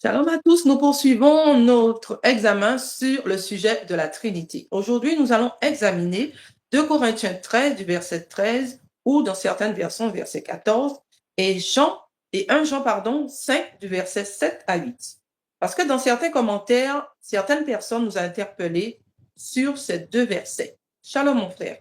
Shalom à tous, nous poursuivons notre examen sur le sujet de la Trinité. Aujourd'hui, nous allons examiner 2 Corinthiens 13 du verset 13 ou dans certaines versions verset 14 et 1 Jean 5 du verset 7 à 8. Parce que dans certains commentaires, certaines personnes nous ont interpellés sur ces 2 versets. Shalom mon frère.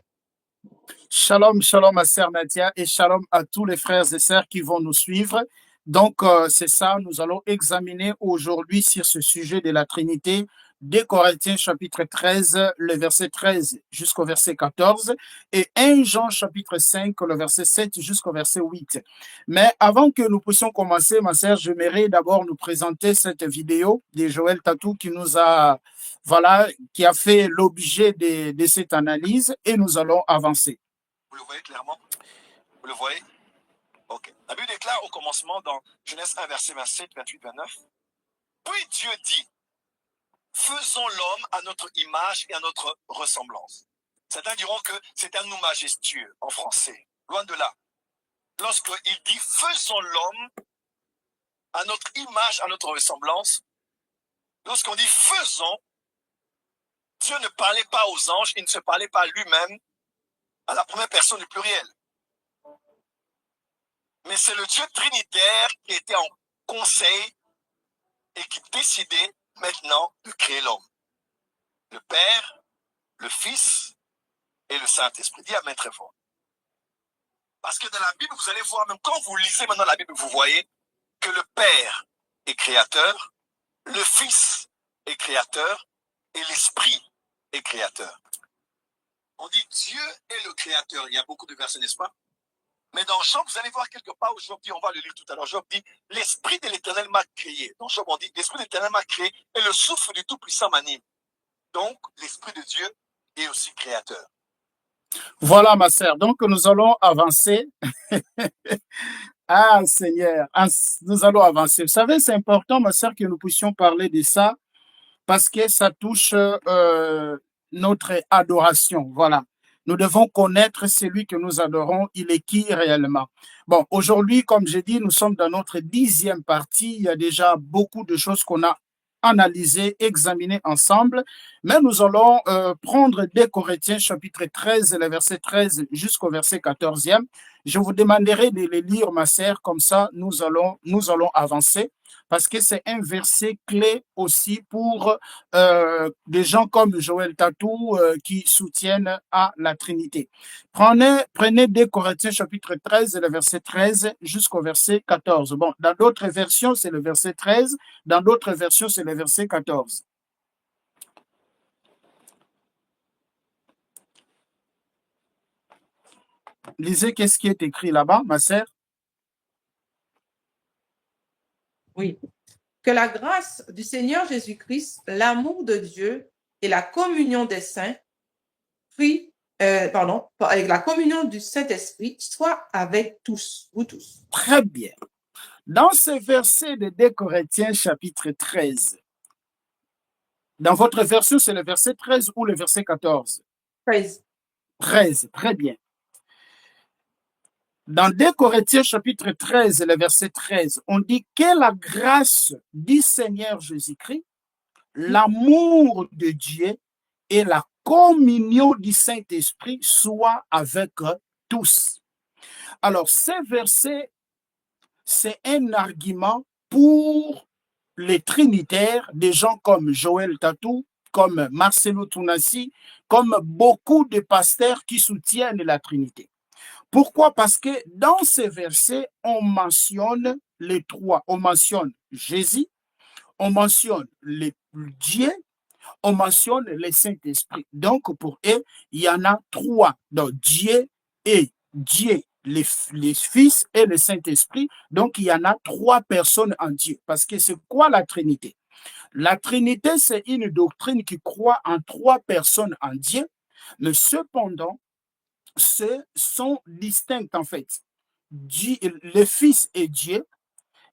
Shalom, shalom à Sœur Nadia et shalom à tous les frères et sœurs qui vont nous suivre. Donc, c'est ça, nous allons examiner aujourd'hui sur ce sujet de la Trinité, 2 Corinthiens chapitre 13, le verset 13 jusqu'au verset 14 et 1 Jean chapitre 5, le verset 7 jusqu'au verset 8. Mais avant que nous puissions commencer, ma sœur, j'aimerais d'abord nous présenter cette vidéo de Joël Tatou qui a fait l'objet de cette analyse et nous allons avancer. Vous le voyez clairement? Vous le voyez? Ok. La Bible déclare au commencement dans Genèse 1, verset 27, 28, 29. Puis Dieu dit, faisons l'homme à notre image et à notre ressemblance. Certains diront que c'est un nous majestueux en français. Loin de là. Lorsqu'il dit faisons l'homme à notre image, à notre ressemblance, lorsqu'on dit faisons, Dieu ne parlait pas aux anges, il ne se parlait pas lui-même à la première personne du pluriel. Mais c'est le Dieu trinitaire qui était en conseil et qui décidait maintenant de créer l'homme. Le Père, le Fils et le Saint-Esprit. Dis amen très fort. Parce que dans la Bible, vous allez voir, même quand vous lisez maintenant la Bible, vous voyez que le Père est créateur, le Fils est créateur et l'Esprit est créateur. On dit Dieu est le créateur. Il y a beaucoup de versets, n'est-ce pas? Mais dans Job, vous allez voir quelque part où Job dit, on va le lire tout à l'heure, Job dit, l'Esprit de l'Éternel m'a créé. Dans Job, on dit, l'Esprit de l'Éternel m'a créé et le souffle du Tout-Puissant m'anime. Donc, l'Esprit de Dieu est aussi créateur. Voilà, ma sœur. Donc, nous allons avancer. Ah, Seigneur, nous allons avancer. Vous savez, c'est important, ma sœur, que nous puissions parler de ça parce que ça touche notre adoration. Voilà. Nous devons connaître celui que nous adorons. Il est qui réellement? Bon, aujourd'hui, comme j'ai dit, nous sommes dans notre 10e partie. Il y a déjà beaucoup de choses qu'on a analysées, examinées ensemble. Mais nous allons prendre 2 Corinthiens chapitre 13, le verset 13 jusqu'au verset 14e. Je vous demanderai de les lire, ma sœur, comme ça nous allons avancer parce que c'est un verset clé aussi pour des gens comme Joël Tatou qui soutiennent à la Trinité. Prenez 2 Corinthiens chapitre 13, le verset 13 jusqu'au verset 14. Bon, dans d'autres versions, c'est le verset 13, dans d'autres versions, c'est le verset 14. Lisez qu'est-ce qui est écrit là-bas, ma sœur. Oui. Que la grâce du Seigneur Jésus-Christ, l'amour de Dieu et la communion des saints, avec la communion du Saint-Esprit, soit avec tous, vous tous. Très bien. Dans ce verset de 2 Corinthiens chapitre 13, dans votre version, c'est le verset 13 ou le verset 14? 13. 13, très bien. Dans 2 Corinthiens chapitre 13, le verset 13, on dit que la grâce du Seigneur Jésus-Christ, l'amour de Dieu et la communion du Saint-Esprit soient avec tous. Alors, ce verset, c'est un argument pour les trinitaires, des gens comme Joël Tatou, comme Marcelo Tounassi, comme beaucoup de pasteurs qui soutiennent la Trinité. Pourquoi? Parce que dans ces versets, on mentionne les trois. On mentionne Jésus, on mentionne les Dieu, on mentionne le Saint-Esprit. Donc, pour eux, il y en a trois. Donc, Dieu, les Fils et le Saint-Esprit. Donc, il y en a trois personnes en Dieu. Parce que c'est quoi la Trinité? La Trinité, c'est une doctrine qui croit en trois personnes en Dieu, mais cependant, sont distincts en fait. Dieu, le Fils est Dieu,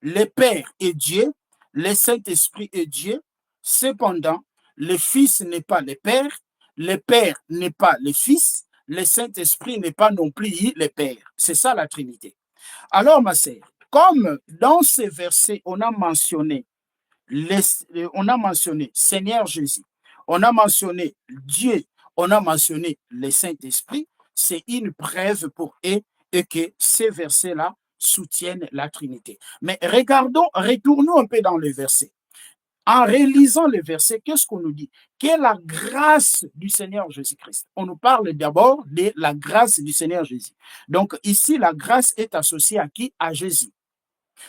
le Père est Dieu, le Saint-Esprit est Dieu. Cependant, le Fils n'est pas le Père n'est pas le Fils, le Saint-Esprit n'est pas non plus le Père. C'est ça la Trinité. Alors, ma sœur, comme dans ces versets, on a mentionné on a mentionné Seigneur Jésus, on a mentionné Dieu, on a mentionné le Saint-Esprit, c'est une preuve pour eux et que ces versets-là soutiennent la Trinité. Mais retournons un peu dans le verset. En réalisant le verset, qu'est-ce qu'on nous dit? Quelle est la grâce du Seigneur Jésus-Christ? On nous parle d'abord de la grâce du Seigneur Jésus. Donc ici, la grâce est associée à qui? À Jésus.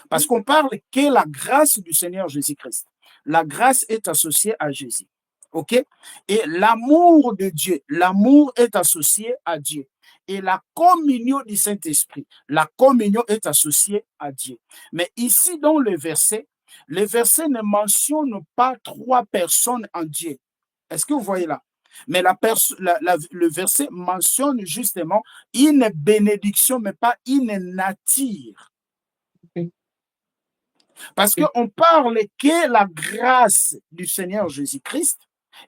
Parce qu'on parle que la grâce du Seigneur Jésus-Christ. La grâce est associée à Jésus. OK? Et l'amour de Dieu, l'amour est associé à Dieu. Et la communion du Saint-Esprit, la communion est associée à Dieu. Mais ici, dans le verset ne mentionne pas trois personnes en Dieu. Est-ce que vous voyez là? Mais le verset mentionne justement une bénédiction, mais pas une nature. Parce qu'on parle que la grâce du Seigneur Jésus-Christ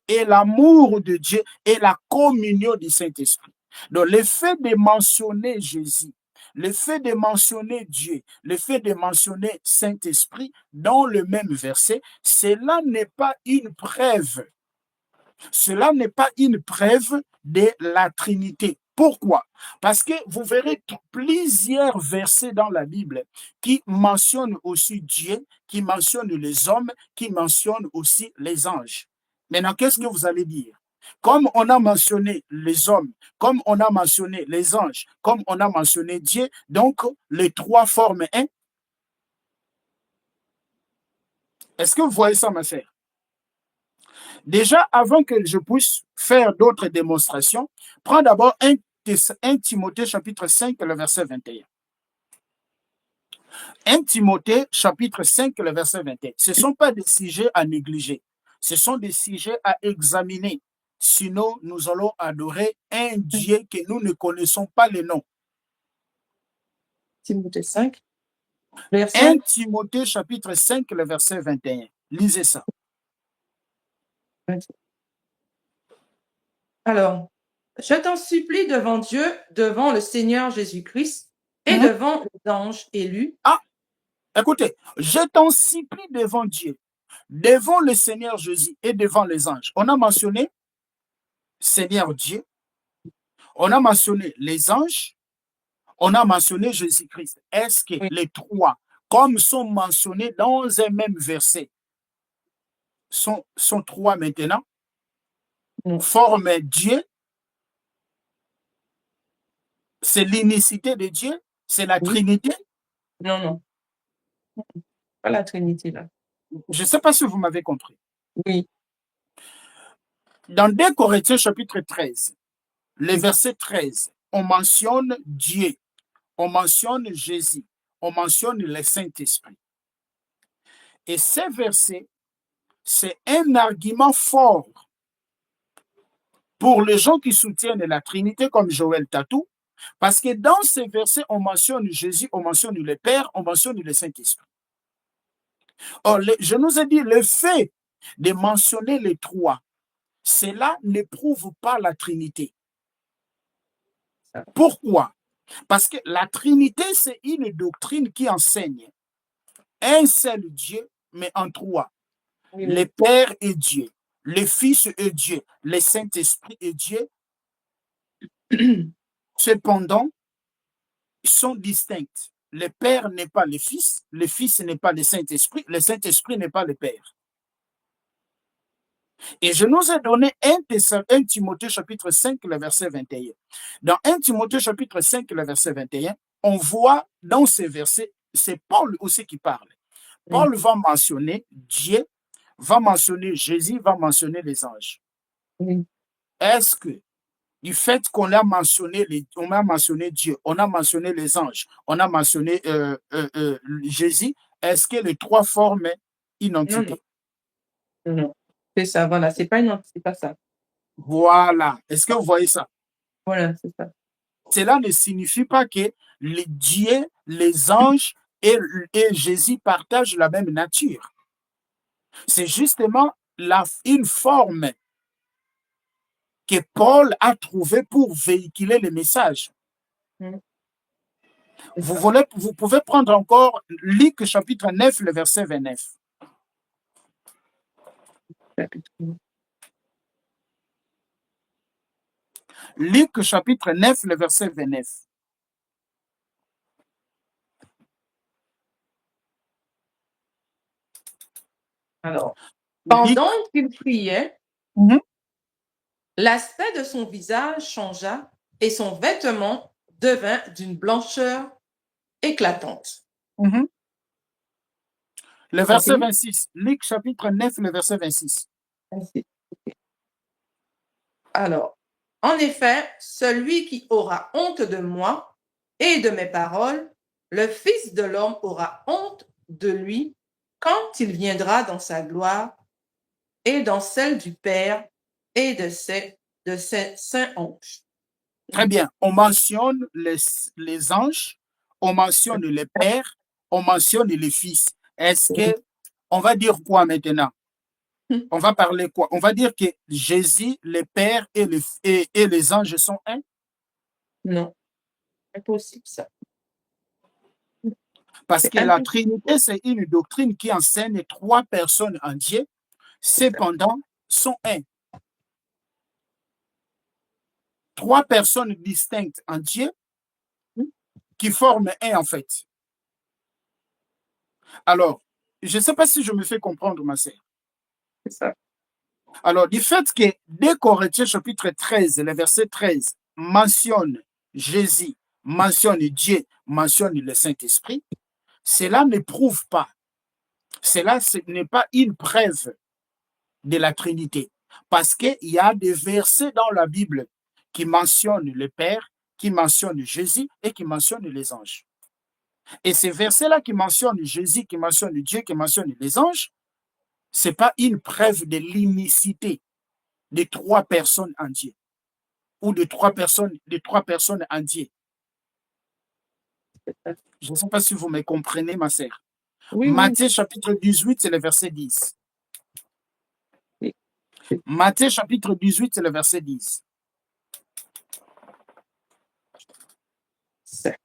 et l'amour de Dieu et la communion du Saint-Esprit. Donc, le fait de mentionner Jésus, le fait de mentionner Dieu, le fait de mentionner Saint-Esprit dans le même verset, cela n'est pas une preuve. Cela n'est pas une preuve de la Trinité. Pourquoi? Parce que vous verrez plusieurs versets dans la Bible qui mentionnent aussi Dieu, qui mentionnent les hommes, qui mentionnent aussi les anges. Maintenant, qu'est-ce que vous allez dire? Comme on a mentionné les hommes, comme on a mentionné les anges, comme on a mentionné Dieu, donc les trois forment un. Est-ce que vous voyez ça, ma sœur? Déjà, avant que je puisse faire d'autres démonstrations, prends d'abord 1 Timothée chapitre 5, le verset 21. 1 Timothée chapitre 5, le verset 21. Ce ne sont pas des sujets à négliger. Ce sont des sujets à examiner. Sinon, nous allons adorer un Dieu que nous ne connaissons pas le nom. Timothée 5, 1 Timothée chapitre 5, le verset 21. Lisez ça. Alors, je t'en supplie devant Dieu, devant le Seigneur Jésus-Christ et devant les anges élus. Ah, écoutez, je t'en supplie devant Dieu, devant le Seigneur Jésus et devant les anges. On a mentionné Seigneur Dieu, on a mentionné les anges, on a mentionné Jésus-Christ. Est-ce que les trois, comme sont mentionnés dans un même verset, sont trois maintenant, forment Dieu? C'est l'unicité de Dieu? C'est la Trinité? Non, non. Pas la Trinité, là. Je ne sais pas si vous m'avez compris. Oui. Dans 2 Corinthiens chapitre 13, le verset 13, on mentionne Dieu, on mentionne Jésus, on mentionne le Saint-Esprit. Et ces versets, c'est un argument fort pour les gens qui soutiennent la Trinité comme Joël Tatou, parce que dans ces versets, on mentionne Jésus, on mentionne le Père, on mentionne le Saint-Esprit. Or, je nous ai dit, le fait de mentionner les trois, cela ne prouve pas la Trinité. Pourquoi? Parce que la Trinité, c'est une doctrine qui enseigne un seul Dieu, mais en trois. Oui. Le Père est Dieu, le Fils est Dieu, le Saint-Esprit est Dieu. Cependant, ils sont distincts. Le Père n'est pas le Fils n'est pas le Saint-Esprit n'est pas le Père. Et je nous ai donné 1 Timothée chapitre 5, le verset 21. Dans 1 Timothée chapitre 5, le verset 21, on voit dans ces versets, c'est Paul aussi qui parle. Paul va mentionner Dieu, va mentionner Jésus, va mentionner les anges. Est-ce que du fait qu'on a mentionné Dieu, on a mentionné les anges, on a mentionné Jésus, est-ce que les trois forment une entité? Non. C'est ça, voilà, c'est pas ça. Voilà. Est-ce que vous voyez ça? Voilà, c'est ça. Cela ne signifie pas que les dieux, les anges et Jésus partagent la même nature. C'est justement une forme que Paul a trouvée pour véhiculer le message. Vous pouvez prendre encore Luc chapitre 9, le verset 29. Luc chapitre 9, le verset 29. Alors, Luc, pendant qu'il priait, Mhm. l'aspect de son visage changea et son vêtement devint d'une blancheur éclatante. Mhm. Le verset Continue. 26. Luc chapitre 9, le verset 26. Ainsi. Alors, en effet, celui qui aura honte de moi et de mes paroles, le Fils de l'homme aura honte de lui quand il viendra dans sa gloire et dans celle du Père et de ses saints anges. Très bien. On mentionne les anges, on mentionne les pères, on mentionne les fils. Est-ce que on va dire quoi maintenant? On va parler quoi? On va dire que Jésus, le Père et les anges sont un? Non, impossible ça. Parce C'est que la impossible. Trinité, c'est une doctrine qui enseigne trois personnes en Dieu, cependant, sont un. Trois personnes distinctes en Dieu qui forment un, en fait. Alors, je ne sais pas si je me fais comprendre, ma sœur. C'est ça. Alors, du fait que 2 Corinthiens chapitre 13, le verset 13, mentionne Jésus, mentionne Dieu, mentionne le Saint-Esprit, cela ne prouve pas, cela ce n'est pas une preuve de la Trinité. Parce qu'il y a des versets dans la Bible qui mentionnent le Père, qui mentionnent Jésus et qui mentionnent les anges. Et ces versets-là qui mentionnent Jésus, qui mentionnent Dieu, qui mentionnent les anges, ce n'est pas une preuve de l'unicité de trois personnes en Dieu ou de trois personnes en Dieu. Je ne sais pas si vous me comprenez, ma sœur. Oui, Matthieu chapitre 18, c'est le verset 10. oui. Matthieu chapitre 18, c'est le verset 10. C'est-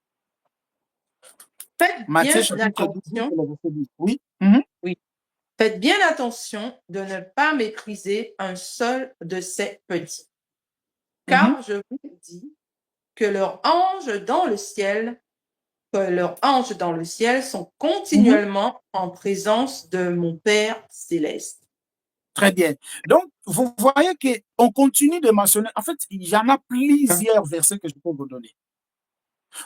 Faites Matthieu bien chapitre 18, c'est attention, le verset 10. Oui. Mhm. oui. Faites bien attention de ne pas mépriser un seul de ces petits, Mhm. car je vous dis que leurs anges dans le ciel, sont continuellement en présence de mon Père céleste. Très bien. Donc, vous voyez qu'on continue de mentionner. En fait, il y en a plusieurs versets que je peux vous donner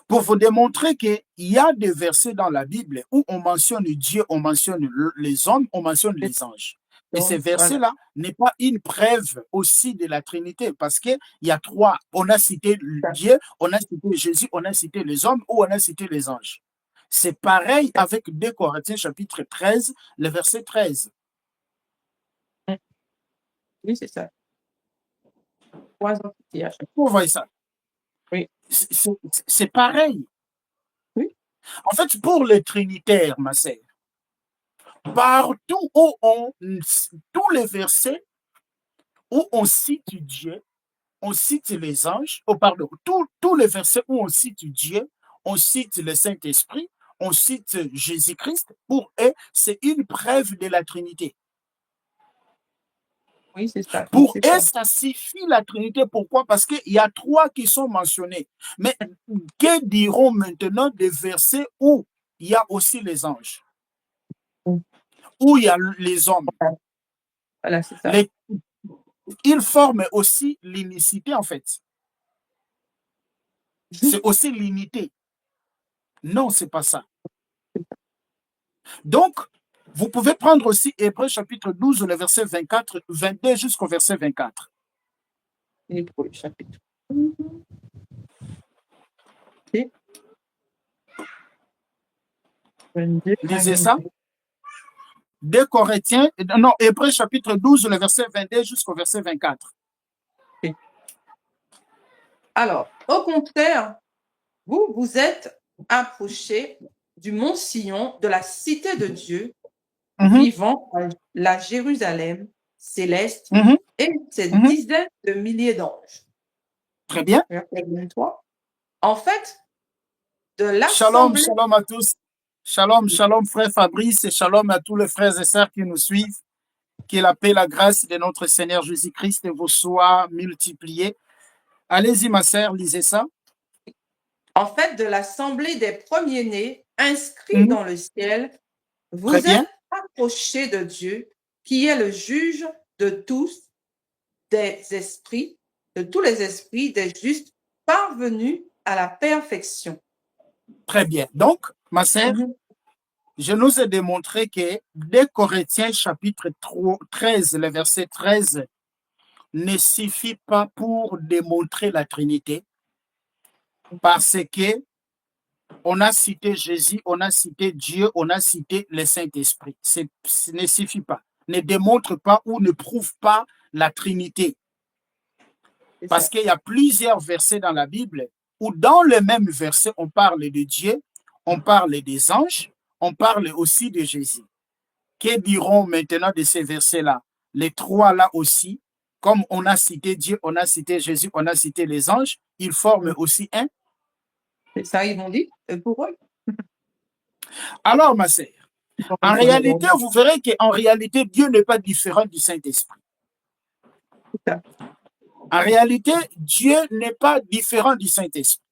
pour vous démontrer qu'il y a des versets dans la Bible où on mentionne Dieu, on mentionne les hommes, on mentionne les anges. Et ces Donc, voilà. versets-là n'est pas une preuve aussi de la Trinité parce qu'il y a trois. On a cité Dieu, on a cité Jésus, on a cité les hommes ou on a cité les anges. C'est pareil avec 2 Corinthiens chapitre 13, le verset 13. Oui, c'est ça. Trois antillages. Vous voyez ça? Oui. C'est pareil. Oui. En fait, pour les trinitaires, ma sœur, partout où tous les versets où on cite Dieu, on cite les anges, pardon, tous les versets où on cite Dieu, on cite le Saint-Esprit, on cite Jésus-Christ, pour eux, c'est une preuve de la Trinité. Oui, c'est ça. Pour C'est eux, ça. ça suffit la Trinité. Pourquoi? Parce qu'il y a trois qui sont mentionnés. Mais que diront maintenant des versets où il y a aussi les anges, où il y a les hommes? Voilà, c'est ça. Ils forment aussi l'unicité, en fait. C'est aussi l'unité. Non, c'est pas ça. Donc, vous pouvez prendre aussi Hébreux chapitre 12, le verset 24, 22 jusqu'au verset 24. Hébreux chapitre. Et 22. Lisez ça. 2 Corinthiens, non, Hébreux chapitre 12, le verset 22 jusqu'au verset 24. Alors, au contraire, vous vous êtes approchés du mont Sion, de la cité de Dieu, vivant à la Jérusalem céleste et ses dizaines de milliers d'anges. Très bien. Verset 23. En fait, de Shalom, l'assemblée. shalom à tous. Shalom, shalom, frère Fabrice, et shalom à tous les frères et sœurs qui nous suivent. Que la paix, la grâce de notre Seigneur Jésus-Christ vous soit multipliée. Allez-y, ma sœur, lisez ça. En fait, de l'assemblée des premiers-nés inscrits Mhm. dans le ciel, vous Très bien. êtes approchés de Dieu, qui est le juge de tous des esprits, de tous les esprits des justes parvenus à la perfection. Très bien. Donc, ma sœur, Mhm. je nous ai démontré que dès Corinthiens chapitre 13, le verset 13, ne suffit pas pour démontrer la Trinité, parce que on a cité Jésus, on a cité Dieu, on a cité le Saint-Esprit. Ce ne suffit pas, ne démontre pas ou ne prouve pas la Trinité. C'est Parce ça. qu'il y a plusieurs versets dans la Bible où dans le même verset, on parle de Dieu, on parle des anges, on parle aussi de Jésus. Que diront maintenant de ces versets-là? Les trois là aussi, comme on a cité Dieu, on a cité Jésus, on a cité les anges, ils forment aussi un. C'est ça, ils vont dire pour eux. Alors, ma sœur, en Ils vont réalité, dire, vous verrez qu'en réalité, Dieu n'est pas différent du Saint-Esprit. ça. En réalité, Dieu n'est pas différent du Saint-Esprit.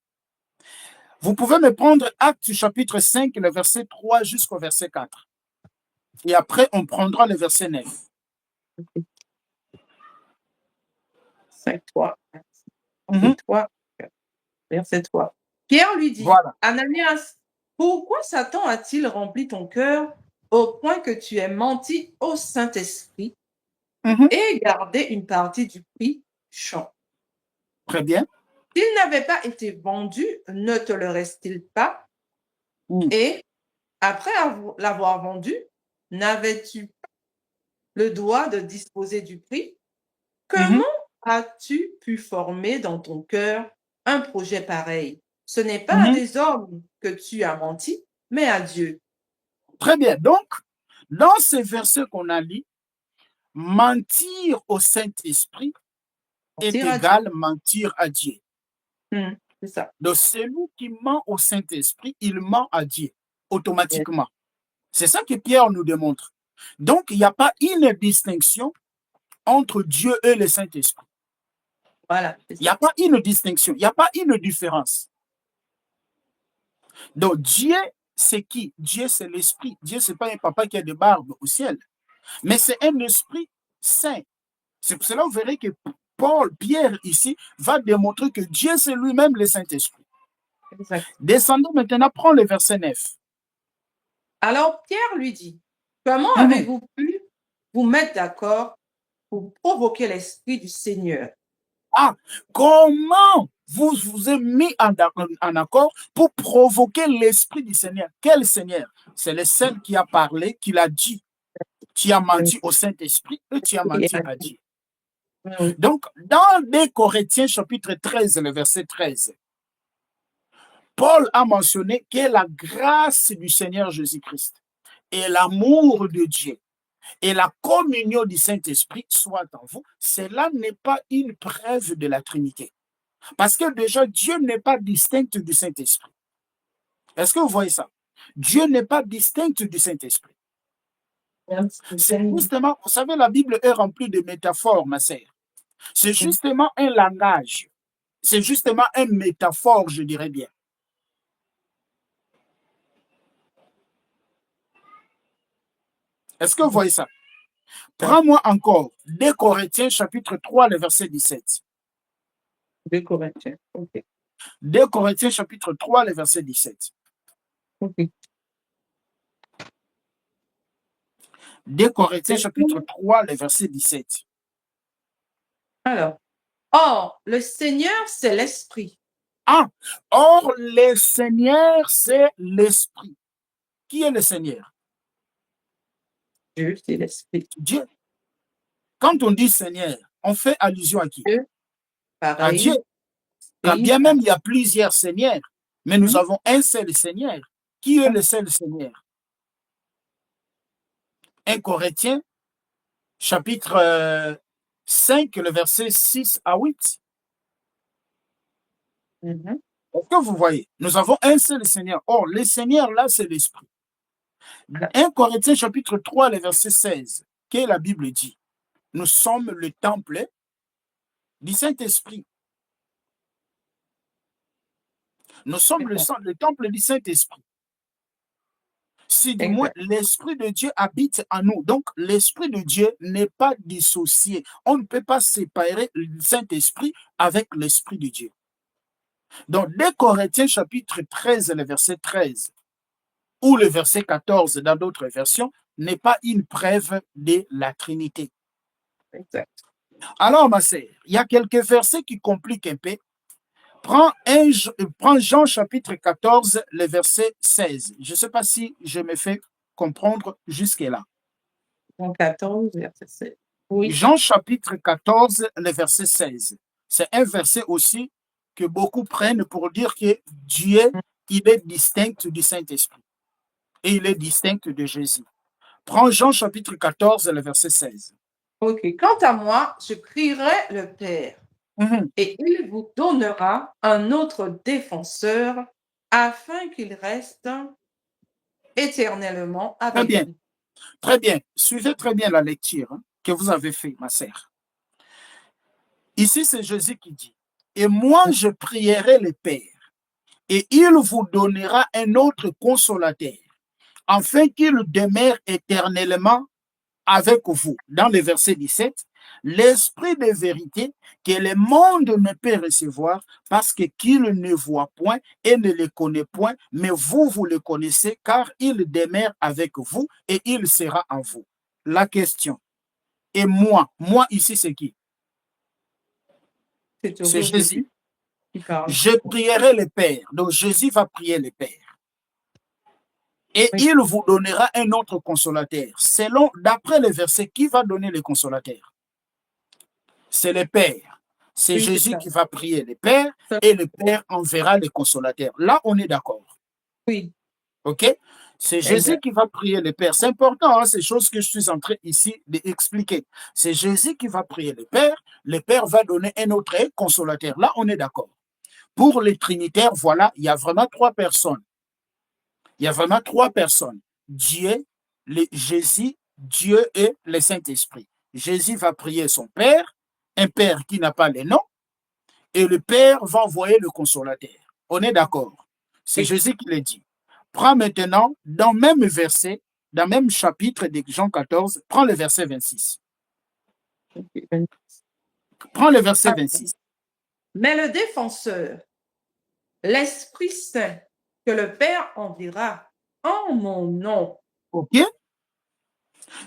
Vous pouvez me prendre Actes chapitre 5, le verset 3 jusqu'au verset 4. Et après, on prendra le verset 9. 5, 3, Mhm. 3, verset 3. Pierre lui dit, Voilà. Ananias, pourquoi Satan a-t-il rempli ton cœur au point que tu aies menti au Saint-Esprit Mhm. et gardé une partie du prix du champ? Très bien. S'il n'avait pas été vendu, ne te le reste-t-il pas? Mhm. Et après l'avoir vendu, n'avais-tu pas le droit de disposer du prix? Comment Mhm. as-tu pu former dans ton cœur un projet pareil? Ce n'est pas à Mhm. des hommes que tu as menti, mais à Dieu. Très bien. Donc, dans ces versets qu'on a lus, mentir au Saint-Esprit est Mentir à Dieu. égal mentir à Dieu. C'est ça. Donc, celui qui ment au Saint-Esprit, il ment à Dieu automatiquement. C'est ça que Pierre nous démontre. Donc, il n'y a pas une distinction entre Dieu et le Saint-Esprit. Voilà, c'est Il n'y a ça. pas une distinction, il n'y a pas une différence. Donc, Dieu, c'est qui? Dieu, c'est l'Esprit. Dieu, ce n'est pas un papa qui a des barbes au ciel, mais c'est un Esprit saint. C'est pour cela que vous verrez que Pierre, ici, va démontrer que Dieu, c'est lui-même le Saint-Esprit. Exact. Descendons maintenant, prends le verset 9. Alors Pierre lui dit, comment Mhm. avez-vous pu vous mettre d'accord pour provoquer l'Esprit du Seigneur? Ah, comment vous vous êtes mis en accord pour provoquer l'Esprit du Seigneur? Quel Seigneur? C'est le seul qui a parlé, qui l'a dit. Tu as menti au Saint-Esprit et tu as menti à Dieu. Oui. Donc, dans 2 Corinthiens chapitre 13, le verset 13, Paul a mentionné que la grâce du Seigneur Jésus-Christ et l'amour de Dieu et la communion du Saint-Esprit soient en vous. Cela n'est pas une preuve de la Trinité. Parce que déjà, Dieu n'est pas distinct du Saint-Esprit. Est-ce que vous voyez ça? Dieu n'est pas distinct du Saint-Esprit. C'est justement, vous savez, la Bible est remplie de métaphores, ma sœur. C'est justement un langage. C'est justement une métaphore, je dirais bien. Est-ce que vous voyez ça? Prends-moi encore 2 Corinthiens chapitre 3, le verset 17. 2 Corinthiens. OK. 2 Corinthiens chapitre 3, le verset 17. OK. 2 Corinthiens chapitre 3, le verset 17. Alors, or, le Seigneur, c'est l'Esprit. Ah, or le Seigneur, c'est l'Esprit. Qui est le Seigneur? Dieu, c'est l'Esprit. Dieu. Quand on dit Seigneur, on fait allusion à qui? Dieu, À Dieu. pareil. Quand bien même il y a plusieurs Seigneurs, mais nous avons un seul Seigneur. Qui est le seul Seigneur? 1 Corinthiens, chapitre 5, le verset 6 à 8. Est-ce que vous voyez? Nous avons un seul Seigneur. Or, le Seigneur, là, c'est l'Esprit. 1 Corinthiens, chapitre 3, le verset 16. que la Bible dit. Nous sommes le temple du Saint-Esprit. Nous sommes le temple du Saint-Esprit. Si du moins l'Esprit de Dieu habite en nous, donc l'Esprit de Dieu n'est pas dissocié. On ne peut pas séparer le Saint-Esprit avec l'Esprit de Dieu. Donc, 2 Corinthiens chapitre 13, le verset 13, ou le verset 14 dans d'autres versions, n'est pas une preuve de la Trinité. Exact. Alors, ma sœur, il y a quelques versets qui compliquent un peu. Prends Jean chapitre 14, le verset 16. Je ne sais pas si je me fais comprendre jusque-là. Jean 14, verset 16. Oui. Jean chapitre 14, le verset 16. C'est un verset aussi que beaucoup prennent pour dire que Dieu, il est distinct du Saint-Esprit. Et il est distinct de Jésus. Prends Jean chapitre 14, le verset 16. Ok. Quant à moi, je prierai le Père. Et il vous donnera un autre défenseur afin qu'il reste éternellement avec vous. Très bien. Suivez très bien la lecture que vous avez faite, ma sœur. Ici, c'est Jésus qui dit, « Et moi, je prierai le Père, et il vous donnera un autre consolateur, afin qu'il demeure éternellement avec vous. » Dans le verset 17, l'esprit de vérité que le monde ne peut recevoir parce qu'il ne voit point et ne le connaît point, mais vous, vous le connaissez car il demeure avec vous et il sera en vous. La question, et moi ici c'est qui? C'est Jésus. Je prierai le Père. Donc Jésus va prier le Père. Et il vous donnera un autre consolateur. D'après le verset, qui va donner le consolateur? C'est le Père. C'est Jésus qui va prier le Père et le Père enverra le consolateur. Là, on est d'accord. Oui. OK? C'est Jésus qui va prier le Père. C'est important, ces choses que je suis en train ici d'expliquer. C'est Jésus qui va prier le Père va donner un autre consolateur. Là, on est d'accord. Pour les Trinitaires, voilà, il y a vraiment trois personnes. Il y a vraiment trois personnes. Dieu, Jésus, Dieu et le Saint-Esprit. Jésus va prier son Père, un Père qui n'a pas le nom, et le Père va envoyer le consolateur. On est d'accord. C'est Jésus qui le dit. Prends maintenant, dans le même verset, dans le même chapitre de Jean 14, prends le verset 26. Prends le verset 26. Mais le défenseur, l'Esprit Saint, que le Père enverra en mon nom. OK?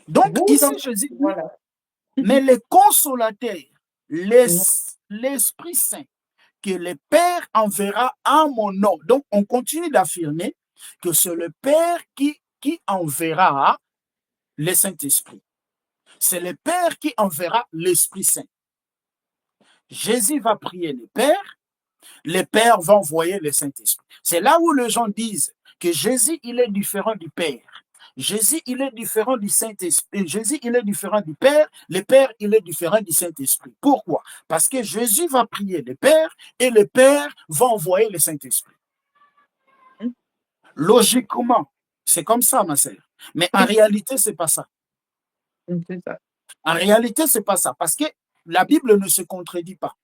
Donc, ici, Jésus dit, voilà. Mais le consolateur, l'Esprit Saint, que le Père enverra en mon nom. Donc, on continue d'affirmer que c'est le Père qui enverra le Saint-Esprit. C'est le Père qui enverra l'Esprit Saint. Jésus va prier le Père va envoyer le Saint-Esprit. C'est là où les gens disent que Jésus, il est différent du Père. Jésus, il est différent du Saint-Esprit. Jésus, il est différent du Père. Le Père, il est différent du Saint-Esprit. Pourquoi? Parce que Jésus va prier le Père et le Père va envoyer le Saint-Esprit. Logiquement, c'est comme ça, ma sœur. Mais en réalité, c'est pas ça. En réalité, c'est pas ça. Parce que la Bible ne se contredit pas.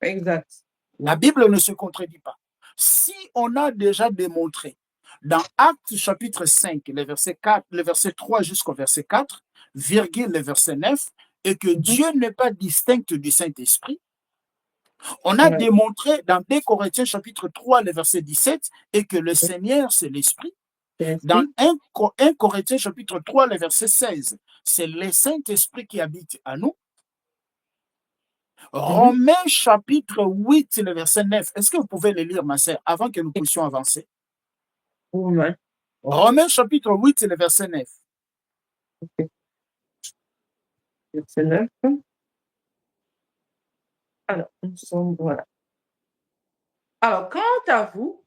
Exact. La Bible ne se contredit pas. Si on a déjà démontré dans Actes chapitre 5, le verset 3 jusqu'au verset 4, virgule le verset 9, et que Dieu n'est pas distinct du Saint-Esprit, on a démontré dans 2 Corinthiens chapitre 3, le verset 17, et que le Seigneur, c'est l'Esprit. Dans 1 Corinthiens chapitre 3, le verset 16, c'est le Saint-Esprit qui habite à nous. Romains chapitre 8, le verset 9. Est-ce que vous pouvez le lire, ma sœur, avant que nous puissions avancer? Romains chapitre 8, le verset 9. Verset 9. Alors, nous sommes, voilà. Alors, quant à vous,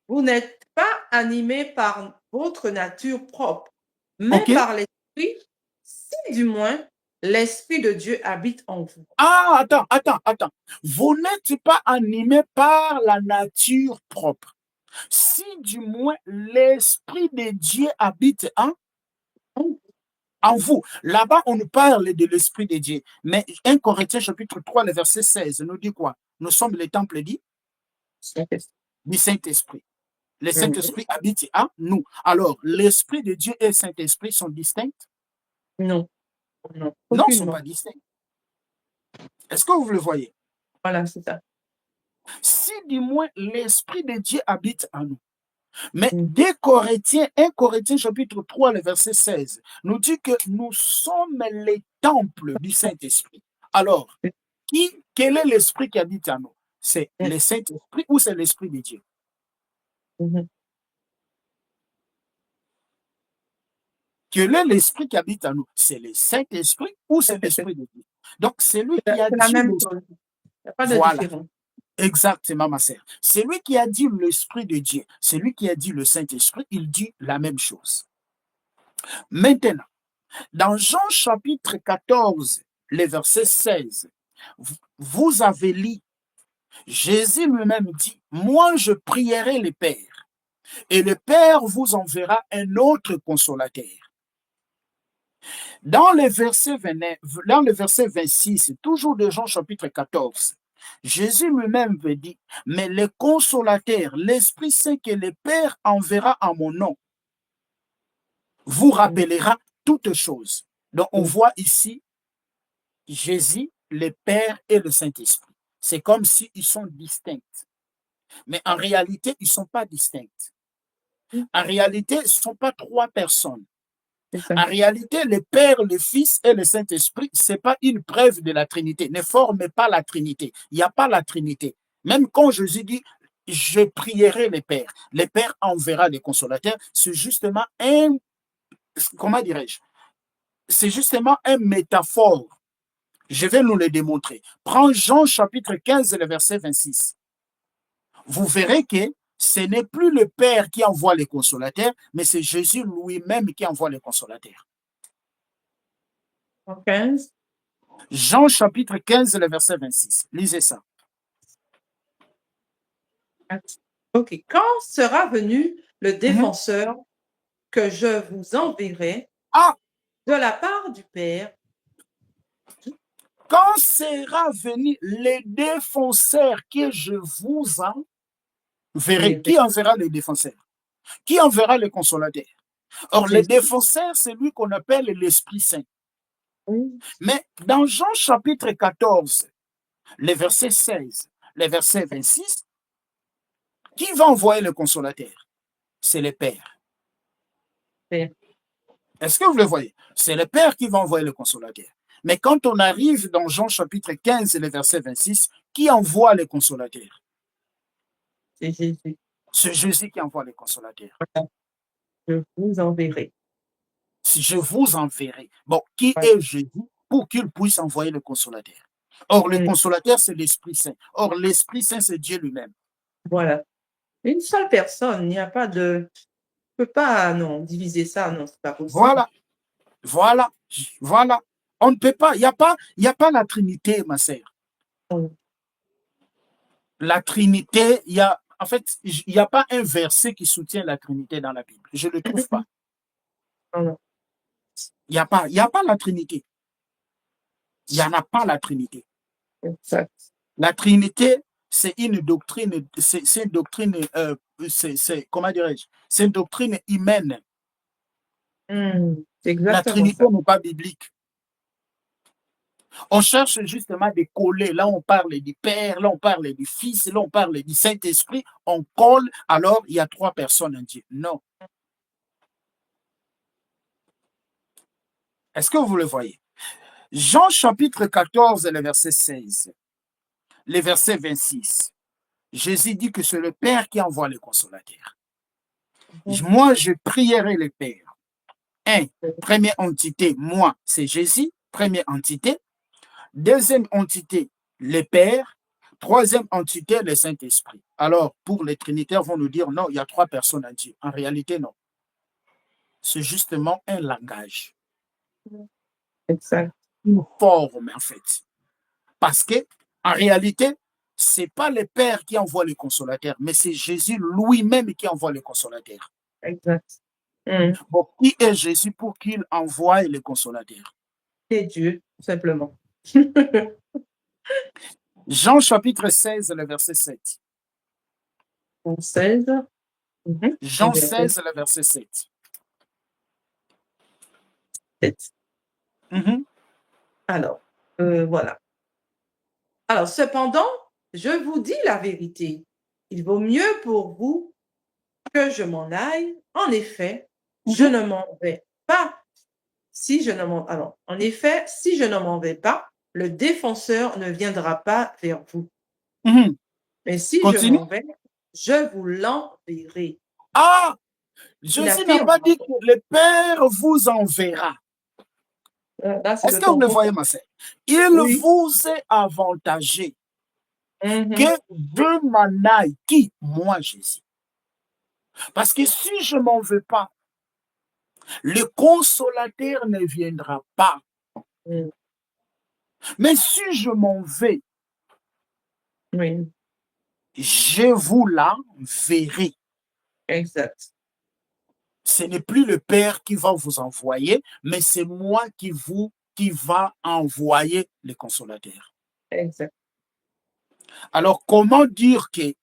vous n'êtes pas animés par votre nature propre, mais par l'Esprit, si du moins l'Esprit de Dieu habite en vous. Ah, attends. Vous n'êtes pas animés par la nature propre. Si du moins l'Esprit de Dieu habite en En vous. Là-bas, on nous parle de l'Esprit de Dieu. Mais 1 Corinthiens chapitre 3, le verset 16 nous dit quoi? Nous sommes les temples du Saint-Esprit. Le Saint-Esprit habite à nous. Alors, l'Esprit de Dieu et le Saint-Esprit sont distincts? Non. Non, Non, ils ne sont aucunement. pas distincts. Est-ce que vous le voyez? Voilà, c'est ça. Si du moins l'Esprit de Dieu habite en nous. Mais Mm. 2 Corinthiens, 1 Corinthiens chapitre 3, le verset 16, nous dit que nous sommes les temples du Saint-Esprit. Alors, quel est l'Esprit qui habite en nous? C'est le Saint-Esprit ou c'est l'Esprit de Dieu? Mhm. Quel est l'Esprit qui habite en nous? C'est le Saint-Esprit ou c'est l'Esprit de Dieu? Donc, c'est lui qui a C'est la dit... même chose. Il n'y a pas de Voilà. différence. Exactement, ma sœur. C'est lui qui a dit l'Esprit de Dieu. C'est lui qui a dit le Saint-Esprit. Il dit la même chose. Maintenant, dans Jean chapitre 14, le verset 16, vous avez lu, Jésus lui-même dit, moi je prierai le Père, et le Père vous enverra un autre consolateur. Dans le verset 26, toujours de Jean chapitre 14, Jésus lui-même veut dire, mais le consolateur, l'Esprit Saint que le Père enverra en mon nom, vous rappellera toutes choses. Donc on voit ici Jésus, le Père et le Saint-Esprit. C'est comme s'ils sont distincts. Mais en réalité, ils ne sont pas distincts. En réalité, ce ne sont pas trois personnes. En réalité, le Père, le Fils et le Saint-Esprit, ce n'est pas une preuve de la Trinité. Ne forment pas la Trinité. Il n'y a pas la Trinité. Même quand Jésus dit, je prierai le Père enverra les consolateurs, c'est justement comment dirais-je, c'est justement une métaphore. Je vais nous le démontrer. Prends Jean chapitre 15, le verset 26. Vous verrez que ce n'est plus le Père qui envoie les consolateurs, mais c'est Jésus lui-même qui envoie les consolateurs. 15. Jean chapitre 15, le verset 26. Lisez ça. OK. Quand sera venu le défenseur que je vous enverrai de la part du Père? Quand sera venu le défenseur que je vous enverrai? Qui enverra le défenseur? Qui enverra le consolateur? Or, le défenseur, c'est lui qu'on appelle l'Esprit Saint. Mais dans Jean chapitre 14, le verset 16, le verset 26, qui va envoyer le consolateur? C'est le Père. Est-ce que vous le voyez? C'est le Père qui va envoyer le consolateur. Mais quand on arrive dans Jean chapitre 15, le verset 26, qui envoie le consolateur? C'est Jésus. C'est Jésus qui envoie le consolateur. Je vous enverrai. Je vous enverrai. Bon, qui est Jésus pour qu'il puisse envoyer le consolateur? Or, le consolateur, c'est l'Esprit Saint. Or, l'Esprit Saint, c'est Dieu lui-même. Voilà. Une seule personne, il n'y a pas de... On ne peut pas, non, diviser ça, non, c'est pas possible. Voilà. On ne peut pas, il n'y a pas la Trinité, ma sœur. La Trinité, en fait, il n'y a pas un verset qui soutient la Trinité dans la Bible. Je ne le trouve pas. Il n'y a pas la Trinité. Il n'y en a pas la Trinité. Exact. La Trinité, c'est une doctrine, c'est une doctrine, comment dirais-je, c'est une doctrine humaine. La Trinité n'est pas biblique. On cherche justement de coller. Là, on parle du Père, là, on parle du Fils, là, on parle du Saint-Esprit. On colle, alors il y a trois personnes en Dieu. Non. Est-ce que vous le voyez? Jean chapitre 14, le verset 16, le verset 26. Jésus dit que c'est le Père qui envoie le consolateur. Moi, je prierai le Père. Première entité, moi, c'est Jésus, première entité. Deuxième entité, le Père. Troisième entité, le Saint-Esprit. Alors, pour les trinitaires, vont nous dire, non, il y a trois personnes en Dieu. En réalité, non. C'est justement un langage. Exact. Une forme, en fait. Parce que, en réalité, ce n'est pas le Père qui envoie le consolateur, mais c'est Jésus lui-même qui envoie le consolateur. Exact. Mhm. Bon, qui est Jésus pour qu'il envoie le consolateur? C'est Dieu, simplement. Jean chapitre 16, le verset 7. Au 16. Mhm. Jean Verset 16, le verset 7. 7. Mhm, Alors, voilà. Alors, cependant, je vous dis la vérité. Il vaut mieux pour vous que je m'en aille. En effet, je mhm, ne m'en vais pas. Si je ne m'en... Alors, en effet, si je ne m'en vais pas, le défenseur ne viendra pas vers vous. mhm. Mais si je Continue. m'en vais, je vous l'enverrai. Ah, Il Jésus n'a affirme, pas dit que le Père vous enverra. là, c'est Est-ce le que vous le tampon. voyez, ma sœur? Il Oui. vous est avantagé que Mhm. je m'en aille. Qui? Moi, Jésus. Parce que si je m'en veux pas, le consolateur ne viendra pas. Mm. Mais si je m'en vais, Oui, je vous l'enverrai. exact. Ce n'est plus le Père qui va vous envoyer, mais c'est moi qui va envoyer le consolateur. Exact. Alors, comment dire que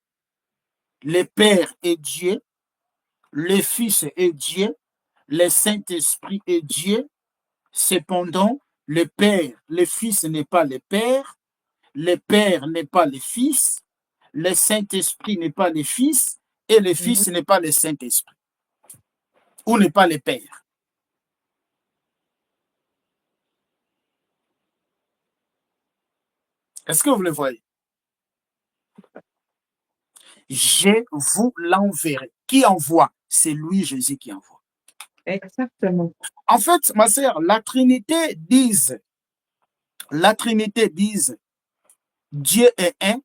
le Père est Dieu, le Fils est Dieu, le Saint-Esprit est Dieu, cependant, le Père, le Fils n'est pas le Père, le Père n'est pas le Fils, le Saint-Esprit n'est pas le Fils, et le Mhm. Fils n'est pas le Saint-Esprit, ou n'est pas le Père. Est-ce que vous le voyez? Je vous l'enverrai. Qui envoie? C'est lui, Jésus, qui envoie. Exactement. En fait, ma sœur, la Trinité dise, Dieu est un,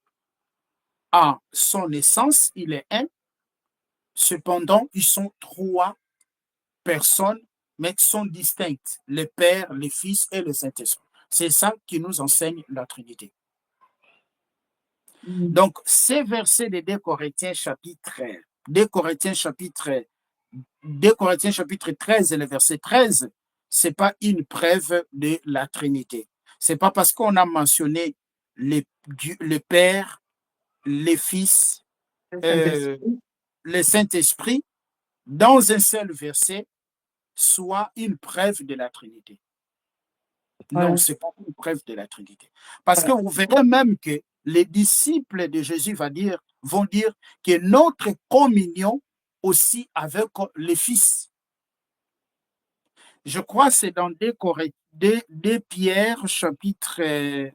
à son essence, il est un. Cependant, ils sont trois personnes, mais qui sont distinctes, le Père, le Fils et le Saint-Esprit. C'est ça qui nous enseigne la Trinité. Mhm. Donc, ces versets de 2 Corinthiens chapitre 2 Corinthiens chapitre 2 Corinthiens chapitre 13 et le verset 13, c'est pas une preuve de la Trinité. C'est pas parce qu'on a mentionné le Père, le Fils, Le euh, Saint-Esprit. le Saint-Esprit dans un seul verset soit une preuve de la Trinité. Non, Voilà. c'est pas une preuve de la Trinité. Parce que Voilà. vous verrez même que les disciples de Jésus vont dire que notre communion aussi avec le Fils. Je crois que c'est dans 2 Pierre chapitre...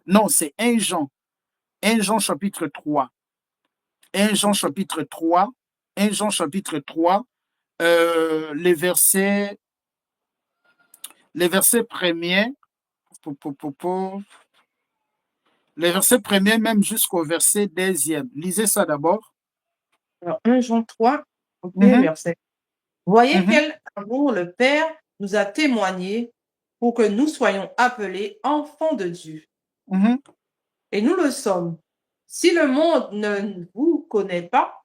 non, c'est 1 Jean. 1 Jean chapitre 3. 1 Jean chapitre 3. 1 Jean chapitre 3. Les versets premiers. Les versets premiers même jusqu'au verset 10e. Lisez ça d'abord. Alors, 1 Jean 3, ok, Mhm, verset. Voyez mhm, quel amour le Père nous a témoigné pour que nous soyons appelés enfants de Dieu. mhm, Et nous le sommes. Si le monde ne vous connaît pas,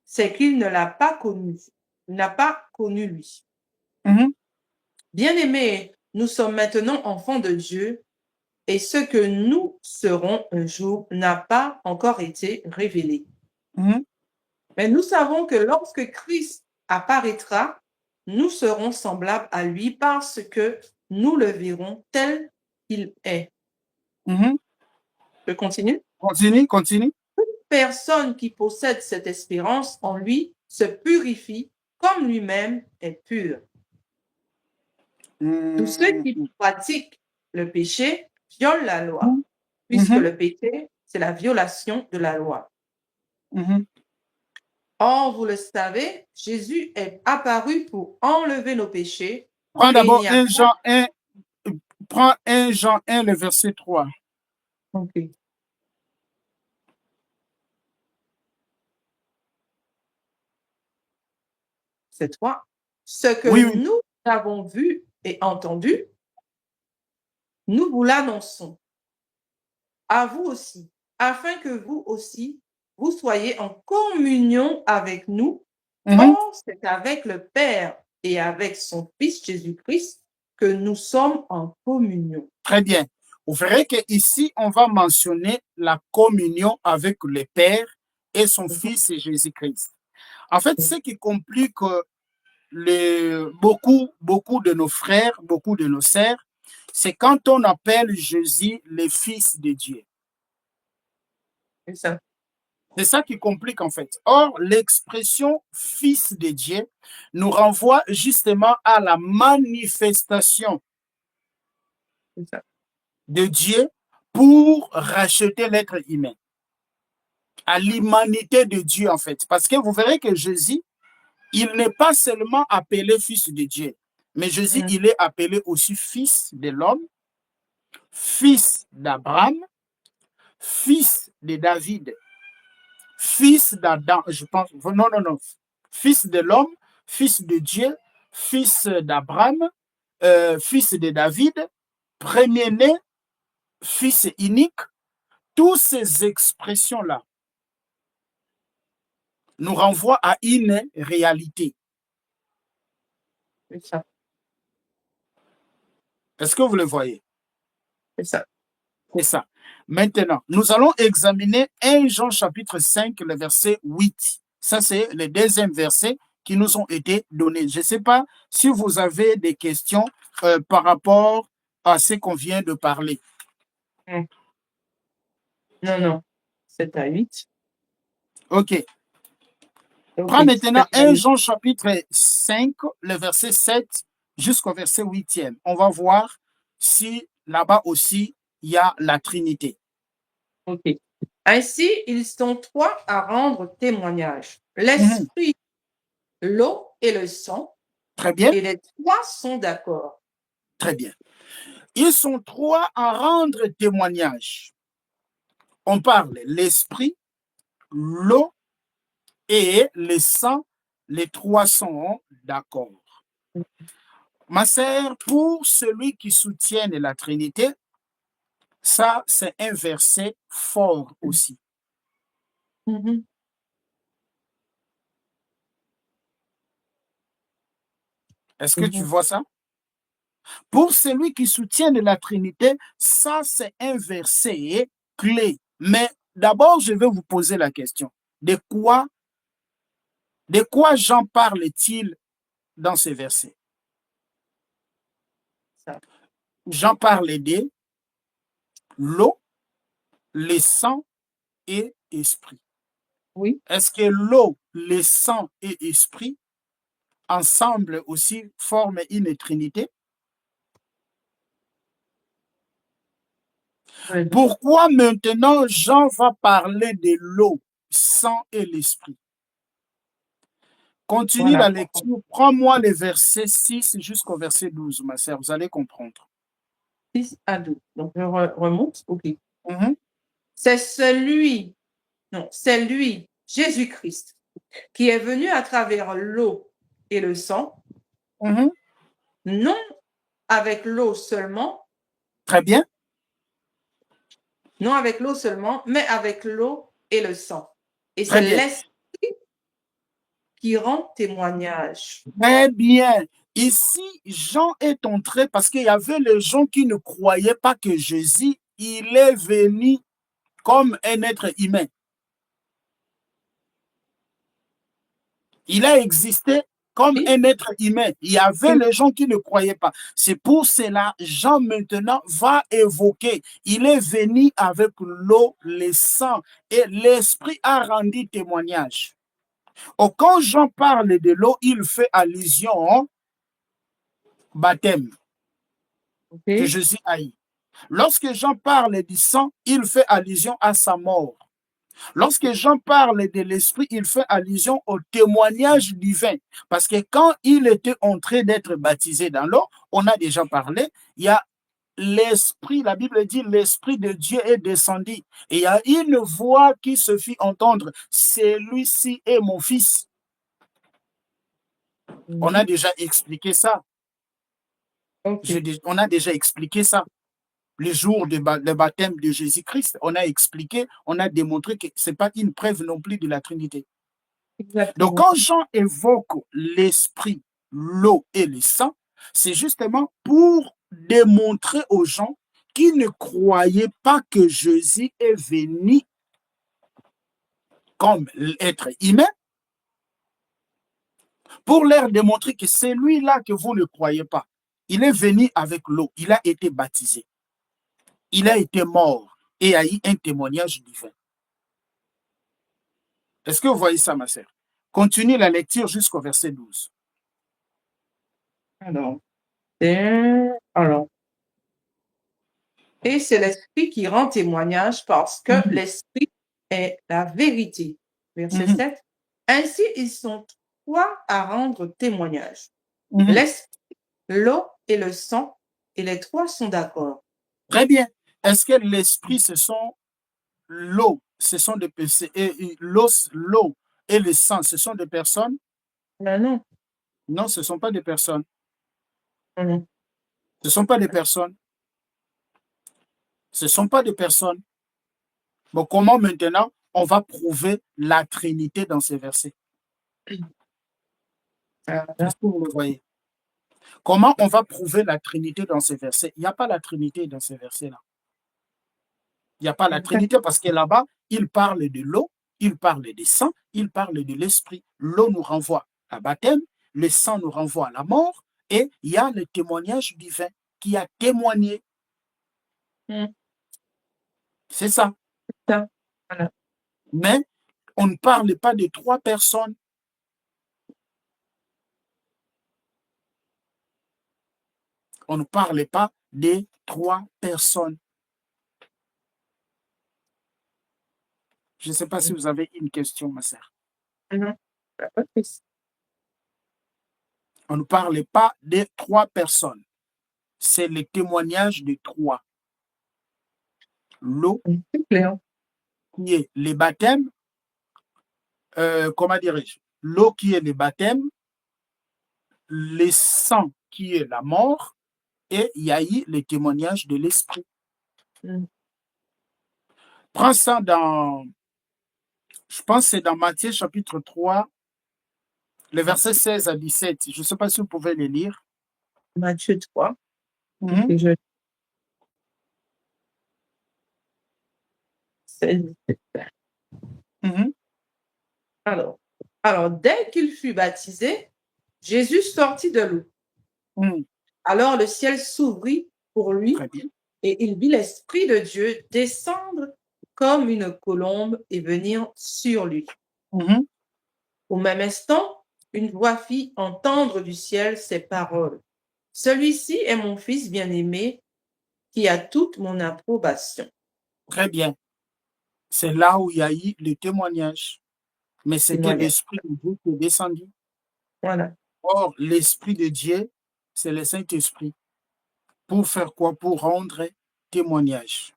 c'est qu'il ne l'a pas connu. Il n'a pas connu lui. mhm, Bien-aimés, nous sommes maintenant enfants de Dieu et ce que nous serons un jour n'a pas encore été révélé. mhm, Mais nous savons que lorsque Christ apparaîtra, nous serons semblables à lui parce que nous le verrons tel qu'il est. mhm. Je continue. Continue, continue. Personne qui possède cette espérance en lui se purifie comme lui-même est pur. Tous ceux Mhm, qui pratiquent le péché violent la loi, mhm, puisque le péché, c'est la violation de la loi. mhm. Or, vous le savez, Jésus est apparu pour enlever nos péchés Prends et il d'abord n'y a 1 pas... Jean 1, prends 1 Jean 1, le verset 3. Ok. C'est toi. Ce Oui, que oui. nous avons vu et entendu, nous vous l'annonçons à vous aussi, afin que vous aussi, vous soyez en communion avec nous. Mhm, Or, c'est avec le Père et avec son Fils Jésus-Christ que nous sommes en communion. Très bien. Vous verrez qu'ici, on va mentionner la communion avec le Père et son Fils Jésus-Christ. En fait, ce qui complique beaucoup de nos frères, beaucoup de nos sœurs, c'est quand on appelle Jésus le Fils de Dieu. C'est ça. C'est ça qui complique en fait. Or, l'expression Fils de Dieu nous renvoie justement à la manifestation C'est ça. de Dieu pour racheter l'être humain, à l'humanité de Dieu en fait. Parce que vous verrez que Jésus, il n'est pas seulement appelé Fils de Dieu, mais Jésus, il est appelé aussi Fils de l'homme, Fils d'Abraham, Fils de David, Fils d'Adam, je pense, non, Fils de l'homme, Fils de Dieu, Fils d'Abraham, Fils de David, premier-né, Fils unique. Toutes ces expressions-là nous renvoient à une réalité. C'est ça. Est-ce que vous le voyez? C'est ça. C'est ça. Maintenant, nous allons examiner 1 Jean chapitre 5, le verset 8. Ça, c'est le deuxième verset qui nous ont été donnés. Je ne sais pas si vous avez des questions par rapport à ce qu'on vient de parler. Non. 7 à 8. OK. Ok. Prends maintenant 7 à 1 8. Jean chapitre 5, le verset 7 jusqu'au verset 8e. On va voir si là-bas aussi, il y a la Trinité. Ok. Ainsi, ils sont trois à rendre témoignage. L'esprit, l'eau et le sang. Très bien. Et les trois sont d'accord. Très bien. Ils sont trois à rendre témoignage. On parle l'esprit, l'eau et le sang. Les trois sont d'accord. Ma sœur, pour celui qui soutient la Trinité, ça, c'est un verset fort aussi. Est-ce que tu vois ça? Pour celui qui soutient la Trinité, ça, c'est un verset clé. Mais d'abord, je vais vous poser la question. De quoi Jean parle-t-il dans ces versets? Jean parle de l'eau, le sang et esprit. Oui. Est-ce que l'eau, le sang et esprit ensemble aussi forment une trinité? Oui. Pourquoi maintenant Jean va parler de l'eau, sang et l'esprit? Continue la lecture. Prends-moi les versets 6 jusqu'au verset 12, ma sœur. Vous allez comprendre. 6 à 12. Donc, je remonte. OK. Mhm. C'est lui, Jésus-Christ, qui est venu à travers l'eau et le sang, Mhm. non avec l'eau seulement, Très bien. non avec l'eau seulement, mais avec l'eau et le sang. Et Très c'est bien. l'esprit qui rend témoignage. Très bien. Ici, Jean est entré parce qu'il y avait les gens qui ne croyaient pas que Jésus, il est venu comme un être humain. Il a existé comme Oui. un être humain. Il y avait les gens qui ne croyaient pas. C'est pour cela, Jean maintenant va évoquer. Il est venu avec l'eau, le sang et l'esprit a rendu témoignage. Oh, quand Jean parle de l'eau, il fait allusion au baptême que Jésus a eu. Lorsque Jean parle du sang, il fait allusion à sa mort. Lorsque Jean parle de l'esprit, il fait allusion au témoignage divin. Parce que quand il était en train d'être baptisé dans l'eau, on a déjà parlé, il y a l'esprit, la Bible dit l'esprit de Dieu est descendu. Et il y a une voix qui se fit entendre, celui-ci est mon fils. On a déjà expliqué ça. On a déjà expliqué ça. Le jour du baptême de Jésus-Christ, on a expliqué, on a démontré que ce n'est pas une preuve non plus de la Trinité. Exactement. Donc, quand Jean évoque l'esprit l'eau et le sang, c'est justement pour démontrer aux gens qui ne croyaient pas que Jésus est venu comme être humain, pour leur démontrer que c'est lui-là que vous ne croyez pas. Il est venu avec l'eau, il a été baptisé, il a été mort et a eu un témoignage divin. Est-ce que vous voyez ça, ma sœur? Continue la lecture jusqu'au verset 12. Alors, alors, et c'est l'Esprit qui rend témoignage parce que l'Esprit est la vérité. Verset 7. Ainsi, ils sont trois à rendre témoignage. L'Esprit, l'eau et le sang, et les trois sont d'accord. Très bien. Est-ce que l'Esprit, ce sont l'eau, ce sont des l'eau et le sang, ce sont des personnes? Non. Non, ce ne sont pas des personnes. Non. Ce ne sont pas des personnes. Ce ne sont pas des personnes. Bon, comment maintenant on va prouver la Trinité dans ces versets? Est-ce que vous le voyez? Comment on va prouver la Trinité dans ces versets? Il n'y a pas la Trinité dans ces versets-là. Il n'y a pas la Trinité parce que là-bas, il parle de l'eau, il parle du sang, il parle de l'esprit. L'eau nous renvoie à baptême, le sang nous renvoie à la mort, et il y a le témoignage divin qui a témoigné. C'est ça. Voilà. Mais on ne parle pas de trois personnes. On ne parle pas de trois personnes. Je ne sais pas si vous avez une question, ma sœur. On ne parle pas de trois personnes. C'est le témoignage de trois. L'eau, qui est le baptême, comment dirais-je? L'eau qui est le baptême, le sang qui est la mort, et il y a eu le témoignage de l'esprit. Prends ça dans, je pense que c'est dans Matthieu chapitre 3, les versets 16 à 17. Je ne sais pas si vous pouvez les lire. Matthieu 3. Alors, dès qu'il fut baptisé, Jésus sortit de l'eau. Alors le ciel s'ouvrit pour lui et il vit l'Esprit de Dieu descendre comme une colombe et venir sur lui. Au même instant, une voix fit entendre du ciel ces paroles. Celui-ci est mon fils bien-aimé qui a toute mon approbation. Très bien. C'est là où il y a eu le témoignage. Mais c'était l'Esprit de Dieu qui est descendu. Voilà. Or, l'Esprit de Dieu, c'est le Saint-Esprit. Pour faire quoi? Pour rendre témoignage.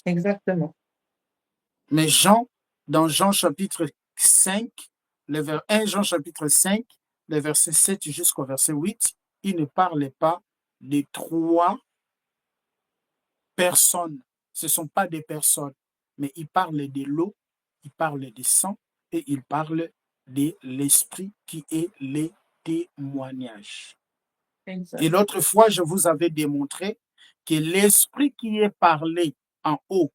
Exactement. Mais Jean, dans Jean chapitre 5, 1 Jean chapitre 5, les versets 7 jusqu'au verset 8, il ne parlait pas de trois personnes. Ce ne sont pas des personnes, mais il parle de l'eau, il parle du sang et il parle de l'esprit qui est le témoignage. Exact. Et l'autre fois, je vous avais démontré que l'esprit qui est parlé en haut,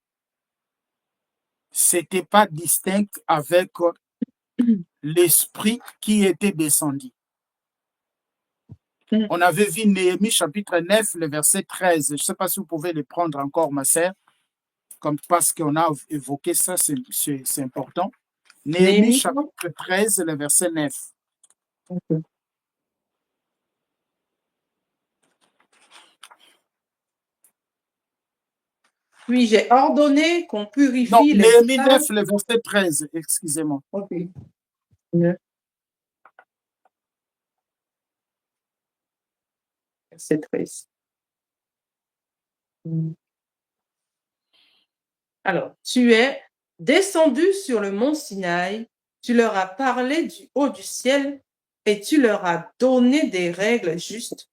c'était pas distinct avec l'esprit qui était descendu. On avait vu Néhémie chapitre 9, le verset 13. Je ne sais pas si vous pouvez le prendre encore, ma sœur, comme parce qu'on a évoqué ça, c'est important. Néhémie chapitre 13, le verset 9. Puis j'ai ordonné qu'on purifie Non, les Néhémie sables. 9, le verset 13, excusez-moi. Ok. Verset 13. Alors, tu es descendu sur le mont Sinaï, tu leur as parlé du haut du ciel et tu leur as donné des règles justes,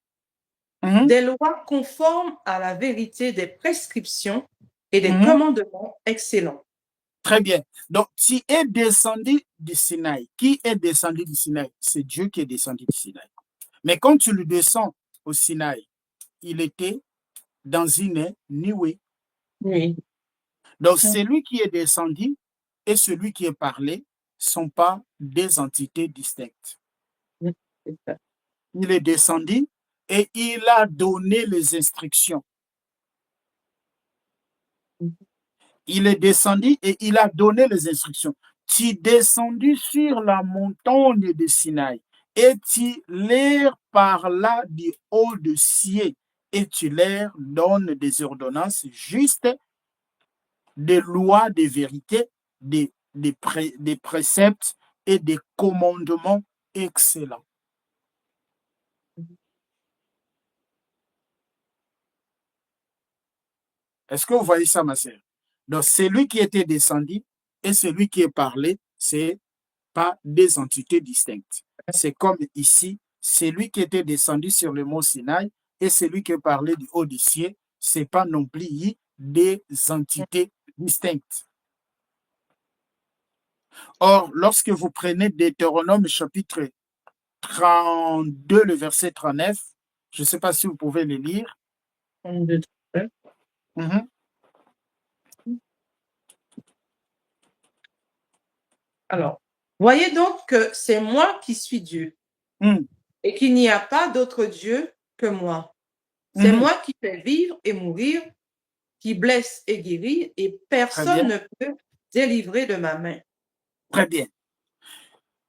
des lois conformes à la vérité, des prescriptions et des commandements excellents. Très bien. Donc, tu es descendu du Sinaï. Qui est descendu du Sinaï? C'est Dieu qui est descendu du Sinaï. Mais quand tu le descends au Sinaï, il était dans une nuée. Oui. Donc, celui qui est descendu et celui qui est parlé ne sont pas des entités distinctes. C'est ça. Il est descendu et il a donné les instructions. Il est descendu et il a donné les instructions. Tu descendu sur la montagne de Sinaï et tu leur parlas du haut de ciel et tu leur donnes des ordonnances justes, des lois, des vérités, des préceptes et des commandements excellents. Est-ce que vous voyez ça, ma sœur? Donc, celui qui était descendu et celui qui est parlé, c'est pas des entités distinctes. C'est comme ici, celui qui était descendu sur le mont Sinaï et celui qui est parlé du haut du ciel, c'est pas non plus des entités distinctes. Or, lorsque vous prenez Deutéronome chapitre 32, le verset 39, je ne sais pas si vous pouvez le lire. 32. Mhm. Alors, voyez donc que c'est moi qui suis Dieu Mhm. et qu'il n'y a pas d'autre Dieu que moi. C'est Mhm. moi qui fais vivre et mourir, qui blesse et guérit, et Très bien, personne ne peut délivrer de ma main. très bien.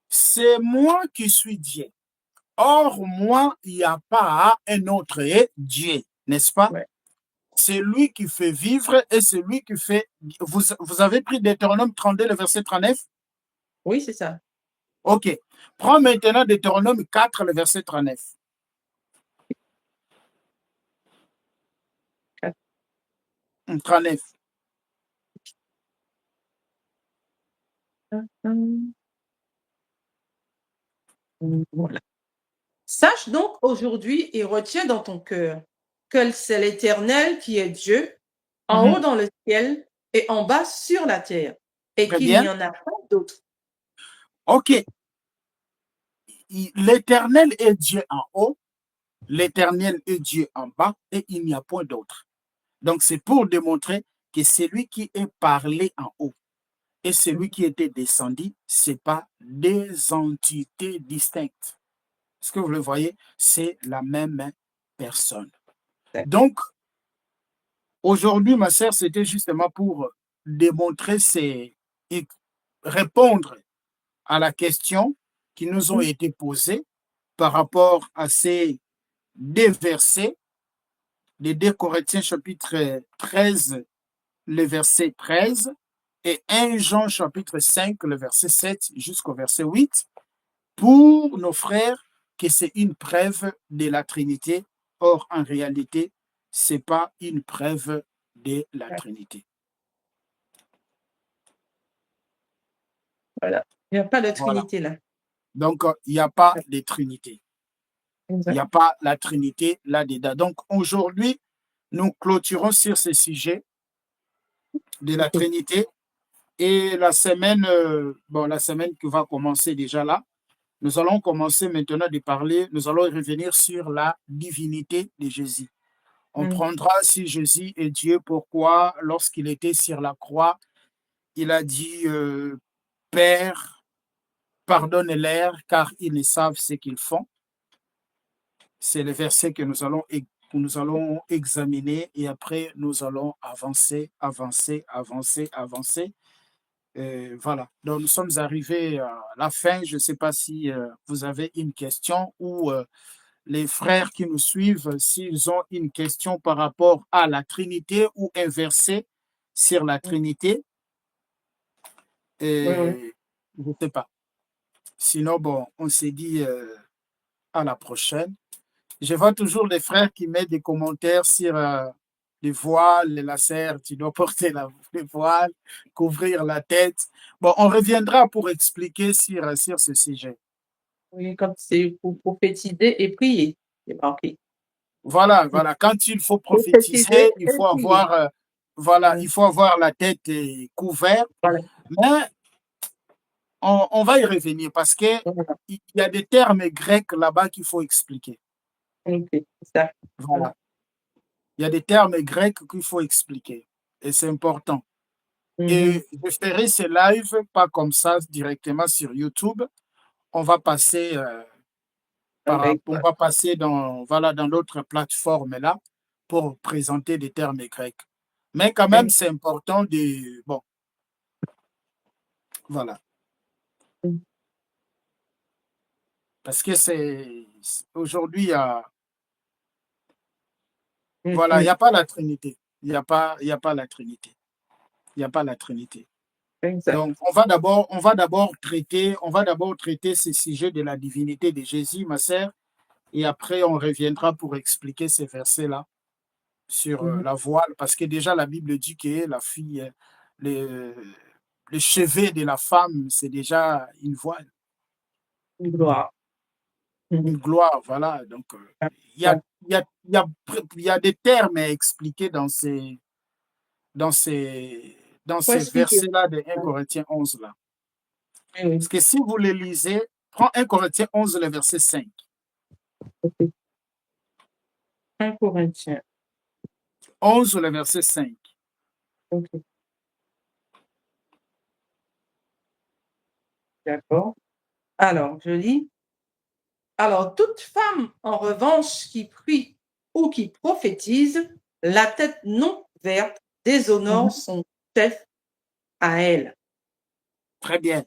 C'est moi qui suis Dieu. Or, moi, il n'y a pas un autre Dieu, n'est-ce pas? Ouais. C'est lui qui fait vivre et c'est lui qui fait. Vous avez pris Deutéronome 32, le verset 39? Oui, c'est ça. Ok. Prends maintenant Deutéronome 4, le verset 39. 39. Voilà. Sache donc aujourd'hui et retiens dans ton cœur que c'est l'Éternel qui est Dieu, en haut dans le ciel et en bas sur la terre, et Très qu'il n'y bien. en a pas d'autre. Ok. L'Éternel est Dieu en haut, l'Éternel est Dieu en bas et il n'y a point d'autre. Donc, c'est pour démontrer que celui qui est parlé en haut et celui qui était descendu, ce n'est pas des entités distinctes. Est-ce que vous le voyez? C'est la même personne. Donc, aujourd'hui, ma sœur, c'était justement pour démontrer et répondre à la question qui nous ont été posées par rapport à ces deux versets, les 2 Corinthiens chapitre 13, le verset 13, et 1 Jean chapitre 5, le verset 7 jusqu'au verset 8, pour nos frères que c'est une preuve de la Trinité. Or, en réalité, ce n'est pas une preuve de la Trinité. Voilà. Il n'y a pas de Voilà. Trinité là. Donc, il n'y a pas de Trinité. Il Exact. n'y a pas la Trinité là-dedans. Donc, aujourd'hui, nous clôturons sur ce sujet de la Trinité. Et la semaine qui va commencer déjà là, nous allons commencer maintenant de parler, nous allons revenir sur la divinité de Jésus. On prendra si Jésus est Dieu, pourquoi lorsqu'il était sur la croix, il a dit Père, pardonne-leur car ils ne savent ce qu'ils font. C'est le verset que nous allons examiner et après nous allons avancer. Voilà. Donc nous sommes arrivés à la fin. Je ne sais pas si vous avez une question ou les frères qui nous suivent, s'ils ont une question par rapport à la Trinité ou un verset sur la Trinité. Oui, oui. Je ne sais pas. Sinon, bon, on s'est dit à la prochaine. Je vois toujours les frères qui mettent des commentaires sur les voiles, les lacets, tu dois porter les voiles, couvrir la tête. Bon, on reviendra pour expliquer sur ce sujet. Oui, comme c'est pour prophétiser et prier. C'est marqué. Voilà. Quand il faut prophétiser, Prophétiser il et faut prier. avoir voilà, il faut avoir la tête couverte. Voilà. Mais on va y revenir parce qu'il Voilà. y a des termes grecs là-bas qu'il faut expliquer. Ok, c'est ça. Voilà. Il y a des termes grecs qu'il faut expliquer. Et c'est important. Mhm. Et je ferai ce live, pas comme ça, directement sur YouTube. On va passer, Avec, on va passer dans, voilà, dans l'autre plateforme là pour présenter des termes grecs. Mais quand même, c'est important de... Bon, voilà. Parce que c'est... Aujourd'hui, il y a... Voilà, il n'y a pas la Trinité. Il n'y a pas la Trinité. Il n'y a pas la Trinité. exact. Donc, on va d'abord traiter ce sujet de la divinité de Jésus, ma sœur, et après, on reviendra pour expliquer ces versets-là sur Mhm. la voile, parce que déjà, la Bible dit que la fille, le, le chevet de la femme, c'est déjà une voile, Gloire. une Mhm. gloire, voilà. Donc, il y a, Ouais. il y a, il y a, il y a des termes à expliquer dans ces, dans Faut ces expliquer. versets-là de 1 Corinthiens 11 là. Oui, oui. Parce que si vous les lisez, prends 1 Corinthiens 11, le verset 5. Ok. 1 Corinthiens. 11, le verset 5. Ok, d'accord. Alors, je lis. Alors, toute femme, en revanche, qui prie ou qui prophétise, la tête non verte, déshonore son chef à elle. Très bien.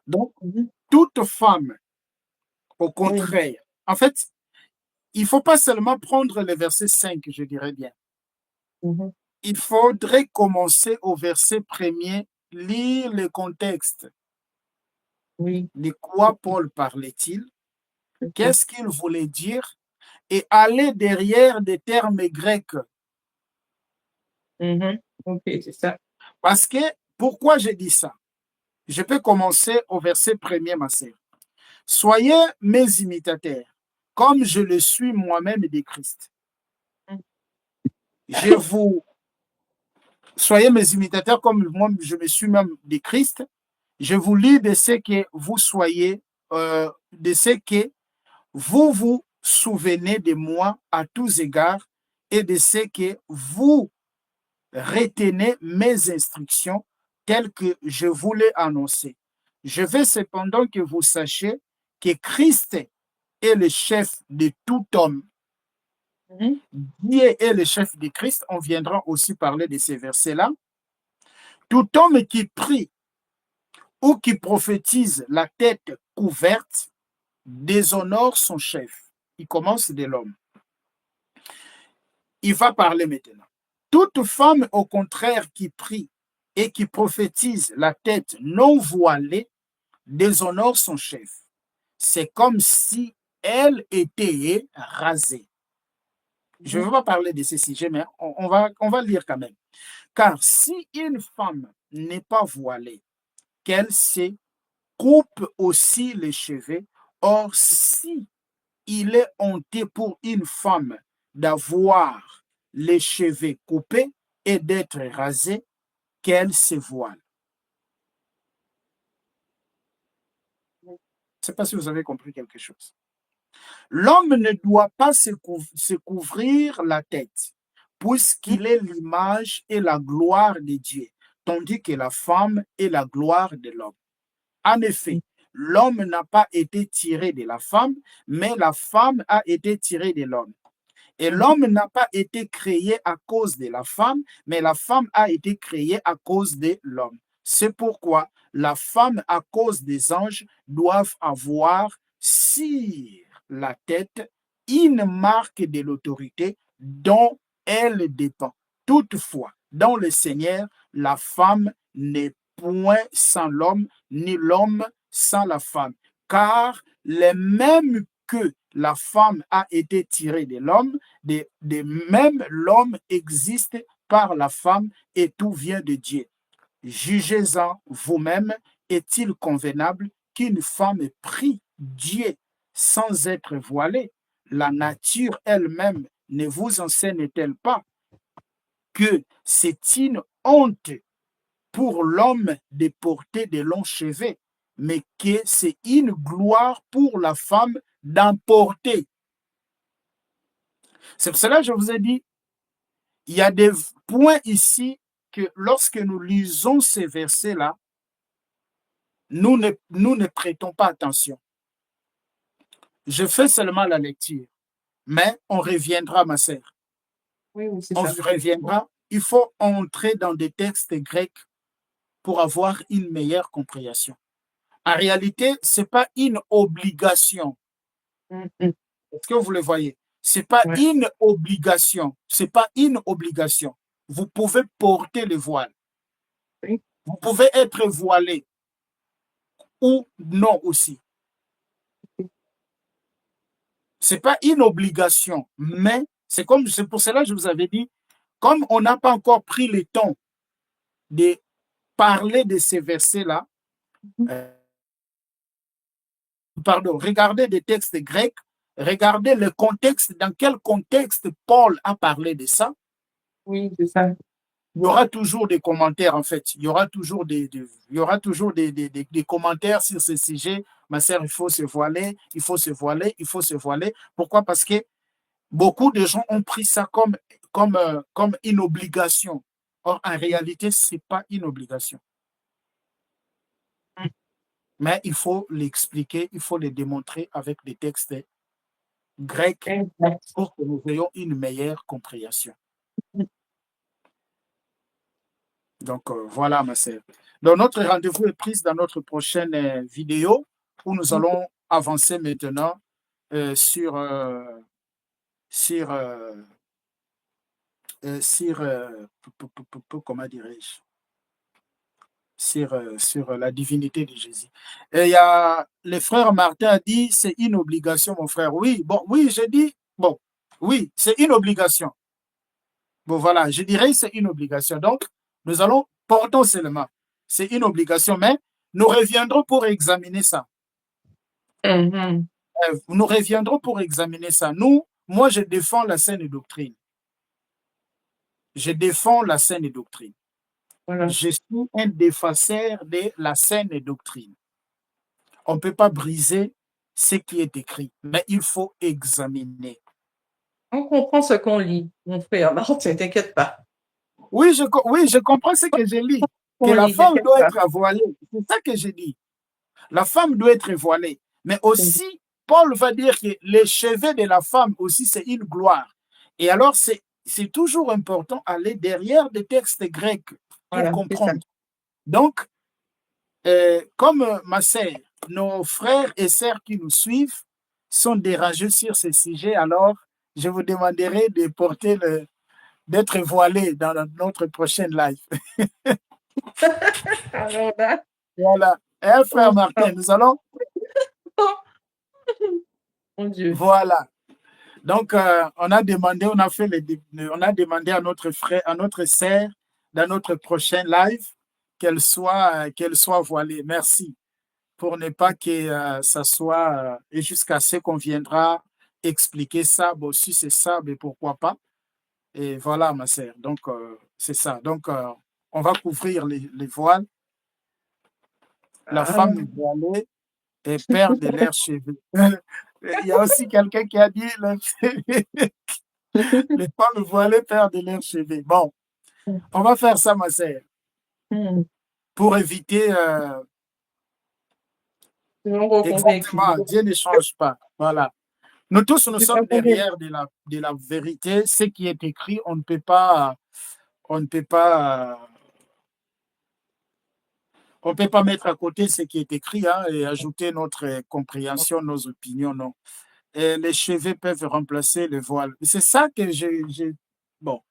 Donc, Mhm. toute femme, au Oui. contraire, en fait, il ne faut pas seulement prendre le verset 5, je dirais bien. Mhm. Il faudrait commencer au verset premier, lire le contexte. Oui. De quoi Paul parlait-il? Ok. Qu'est-ce qu'il voulait dire? Et aller derrière des termes grecs. Mhm. Ok, c'est ça. Parce que, pourquoi j'ai dit ça? Je peux commencer au verset premier, ma sœur. Soyez mes imitateurs, comme je le suis moi-même de Christ. Je vous Soyez mes imitateurs comme moi je me suis même de Christ. Je vous lis de ce que vous soyez, de ce que vous vous souvenez de moi à tous égards et de ce que vous retenez mes instructions telles que je vous l'ai annoncé. Je veux cependant que vous sachiez que Christ est le chef de tout homme. Mhm. Dieu est le chef de Christ. On viendra aussi parler de ces versets-là. Tout homme qui prie ou qui prophétise la tête couverte déshonore son chef. Il commence de l'homme. Il va parler maintenant. Toute femme, au contraire, qui prie et qui prophétise la tête non voilée déshonore son chef. C'est comme si elle était rasée. Je ne veux pas parler de ce sujet, mais on va lire quand même. Car si une femme n'est pas voilée, qu'elle se coupe aussi les cheveux. Or, si il est honteux pour une femme d'avoir les cheveux coupés et d'être rasée, qu'elle se voile. Je ne sais pas si vous avez compris quelque chose. L'homme ne doit pas se couvrir la tête, puisqu'il est l'image et la gloire de Dieu, tandis que la femme est la gloire de l'homme. En effet, l'homme n'a pas été tiré de la femme, mais la femme a été tirée de l'homme. Et l'homme n'a pas été créé à cause de la femme, mais la femme a été créée à cause de l'homme. C'est pourquoi la femme, à cause des anges, doivent avoir sur la tête une marque de l'autorité dont elle dépend. Toutefois, dans le Seigneur, la femme n'est point sans l'homme, ni l'homme sans la femme, car les mêmes que la femme a été tirée de l'homme, de même l'homme existe par la femme et tout vient de Dieu. Jugez-en vous-même, est-il convenable qu'une femme prie Dieu sans être voilée? La nature elle-même ne vous enseigne-t-elle pas que c'est une honte pour l'homme de porter de longs cheveux, mais que c'est une gloire pour la femme d'en porter. C'est pour cela que je vous ai dit, il y a des points ici que lorsque nous lisons ces versets-là, nous ne prêtons pas attention. Je fais seulement la lecture, mais on reviendra, ma sœur. Oui, c'est On ça. reviendra. Il faut entrer dans des textes grecs pour avoir une meilleure compréhension. En réalité, ce n'est pas une obligation. Est-ce que vous le voyez? Ce n'est pas Ouais. une obligation. Ce n'est pas une obligation. Vous pouvez porter le voile. Oui. Vous pouvez être voilé ou non aussi. Ce n'est pas une obligation, mais c'est pour cela que je vous avais dit, comme on n'a pas encore pris le temps de parler de ces versets-là, regardez des textes grecs, regardez le contexte, dans quel contexte Paul a parlé de ça. Oui, c'est ça. Il y aura toujours des commentaires, en fait. Il y aura toujours des commentaires sur ce sujet. Ma sœur, il faut se voiler, il faut se voiler, il faut se voiler. Pourquoi? Parce que beaucoup de gens ont pris ça comme une obligation. Or, en réalité, ce n'est pas une obligation. Mais il faut l'expliquer, il faut le démontrer avec des textes grecs Exact. pour que nous ayons une meilleure compréhension. Donc, voilà, ma sœur. Donc, notre rendez-vous est pris dans notre prochaine vidéo où nous allons avancer maintenant sur comment dirais-je, sur la divinité de Jésus. Et il y a le frère Martin a dit c'est une obligation, mon frère. Oui, bon, oui, j'ai dit, bon, oui, c'est une obligation. Bon, voilà, je dirais c'est une obligation. Donc, nous allons porter seulement. C'est une obligation, mais nous reviendrons pour examiner ça. Nous reviendrons pour examiner ça. Moi, je défends la saine doctrine. Je défends la saine doctrine. Voilà. Je suis un défenseur de la saine doctrine. On ne peut pas briser ce qui est écrit, mais il faut examiner. On comprend ce qu'on lit, mon frère. Martin, t'inquiète pas. Oui, je comprends ce que je lis. Que la femme doit être voilée. C'est ça que je dis. La femme doit être voilée. Mais aussi, Paul va dire que les cheveux de la femme aussi, c'est une gloire. Et alors, c'est toujours important d'aller derrière des textes grecs pour Voilà, comprendre. Donc, comme ma sœur, nos frères et sœurs qui nous suivent sont dérangés sur ce sujet, alors je vous demanderai de d'être voilé dans notre prochaine live. Alors là, Voilà. Et frère Martin, nous allons. mon Dieu. Voilà. Donc, on a demandé à notre frère, à notre sœur, dans notre prochaine live, qu'elle soit voilée. Merci. Pour ne pas que ça soit, et jusqu'à ce qu'on viendra expliquer ça, bon, si c'est ça, mais pourquoi pas. Et voilà, ma sœur. Donc, c'est ça. Donc, on va couvrir les voiles. La femme voilée et perd de leurs cheveux. Il y a aussi quelqu'un qui a dit les femmes voilées perdent de leurs cheveux. Bon, on va faire ça, ma sœur, pour éviter. Exactement, Dieu ne change pas. Voilà. Nous tous, nous sommes derrière de la vérité. Ce qui est écrit, on ne peut pas mettre à côté ce qui est écrit et ajouter notre compréhension, nos opinions, non. Et les cheveux peuvent remplacer le voile. C'est ça que bon.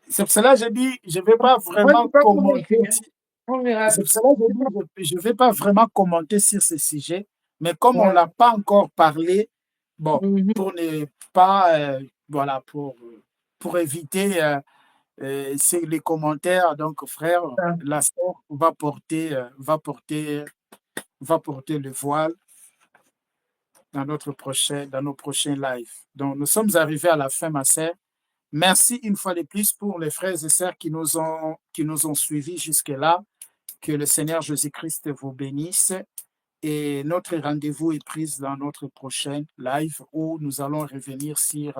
C'est pour cela que je dis, je ne vais pas vraiment commenter. C'est pour cela que je ne vais pas vraiment commenter sur ce sujet, mais comme on ne l'a pas encore parlé, bon, pour ne pas, voilà, pour éviter les commentaires, donc frère, la sœur va porter le voile dans nos prochains lives. Donc, nous sommes arrivés à la fin, ma sœur. Merci une fois de plus pour les frères et sœurs qui nous ont suivis jusque-là. Que le Seigneur Jésus-Christ vous bénisse. Et notre rendez-vous est pris dans notre prochain live où nous allons revenir sur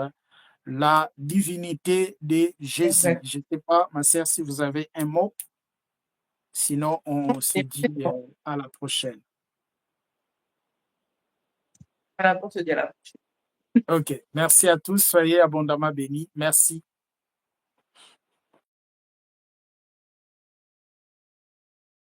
la divinité de Jésus. Exact. Je ne sais pas, ma sœur, si vous avez un mot. Sinon, on se dit à la prochaine. Voilà, pour se dire à la prochaine. OK. Merci à tous. Soyez abondamment bénis. Merci.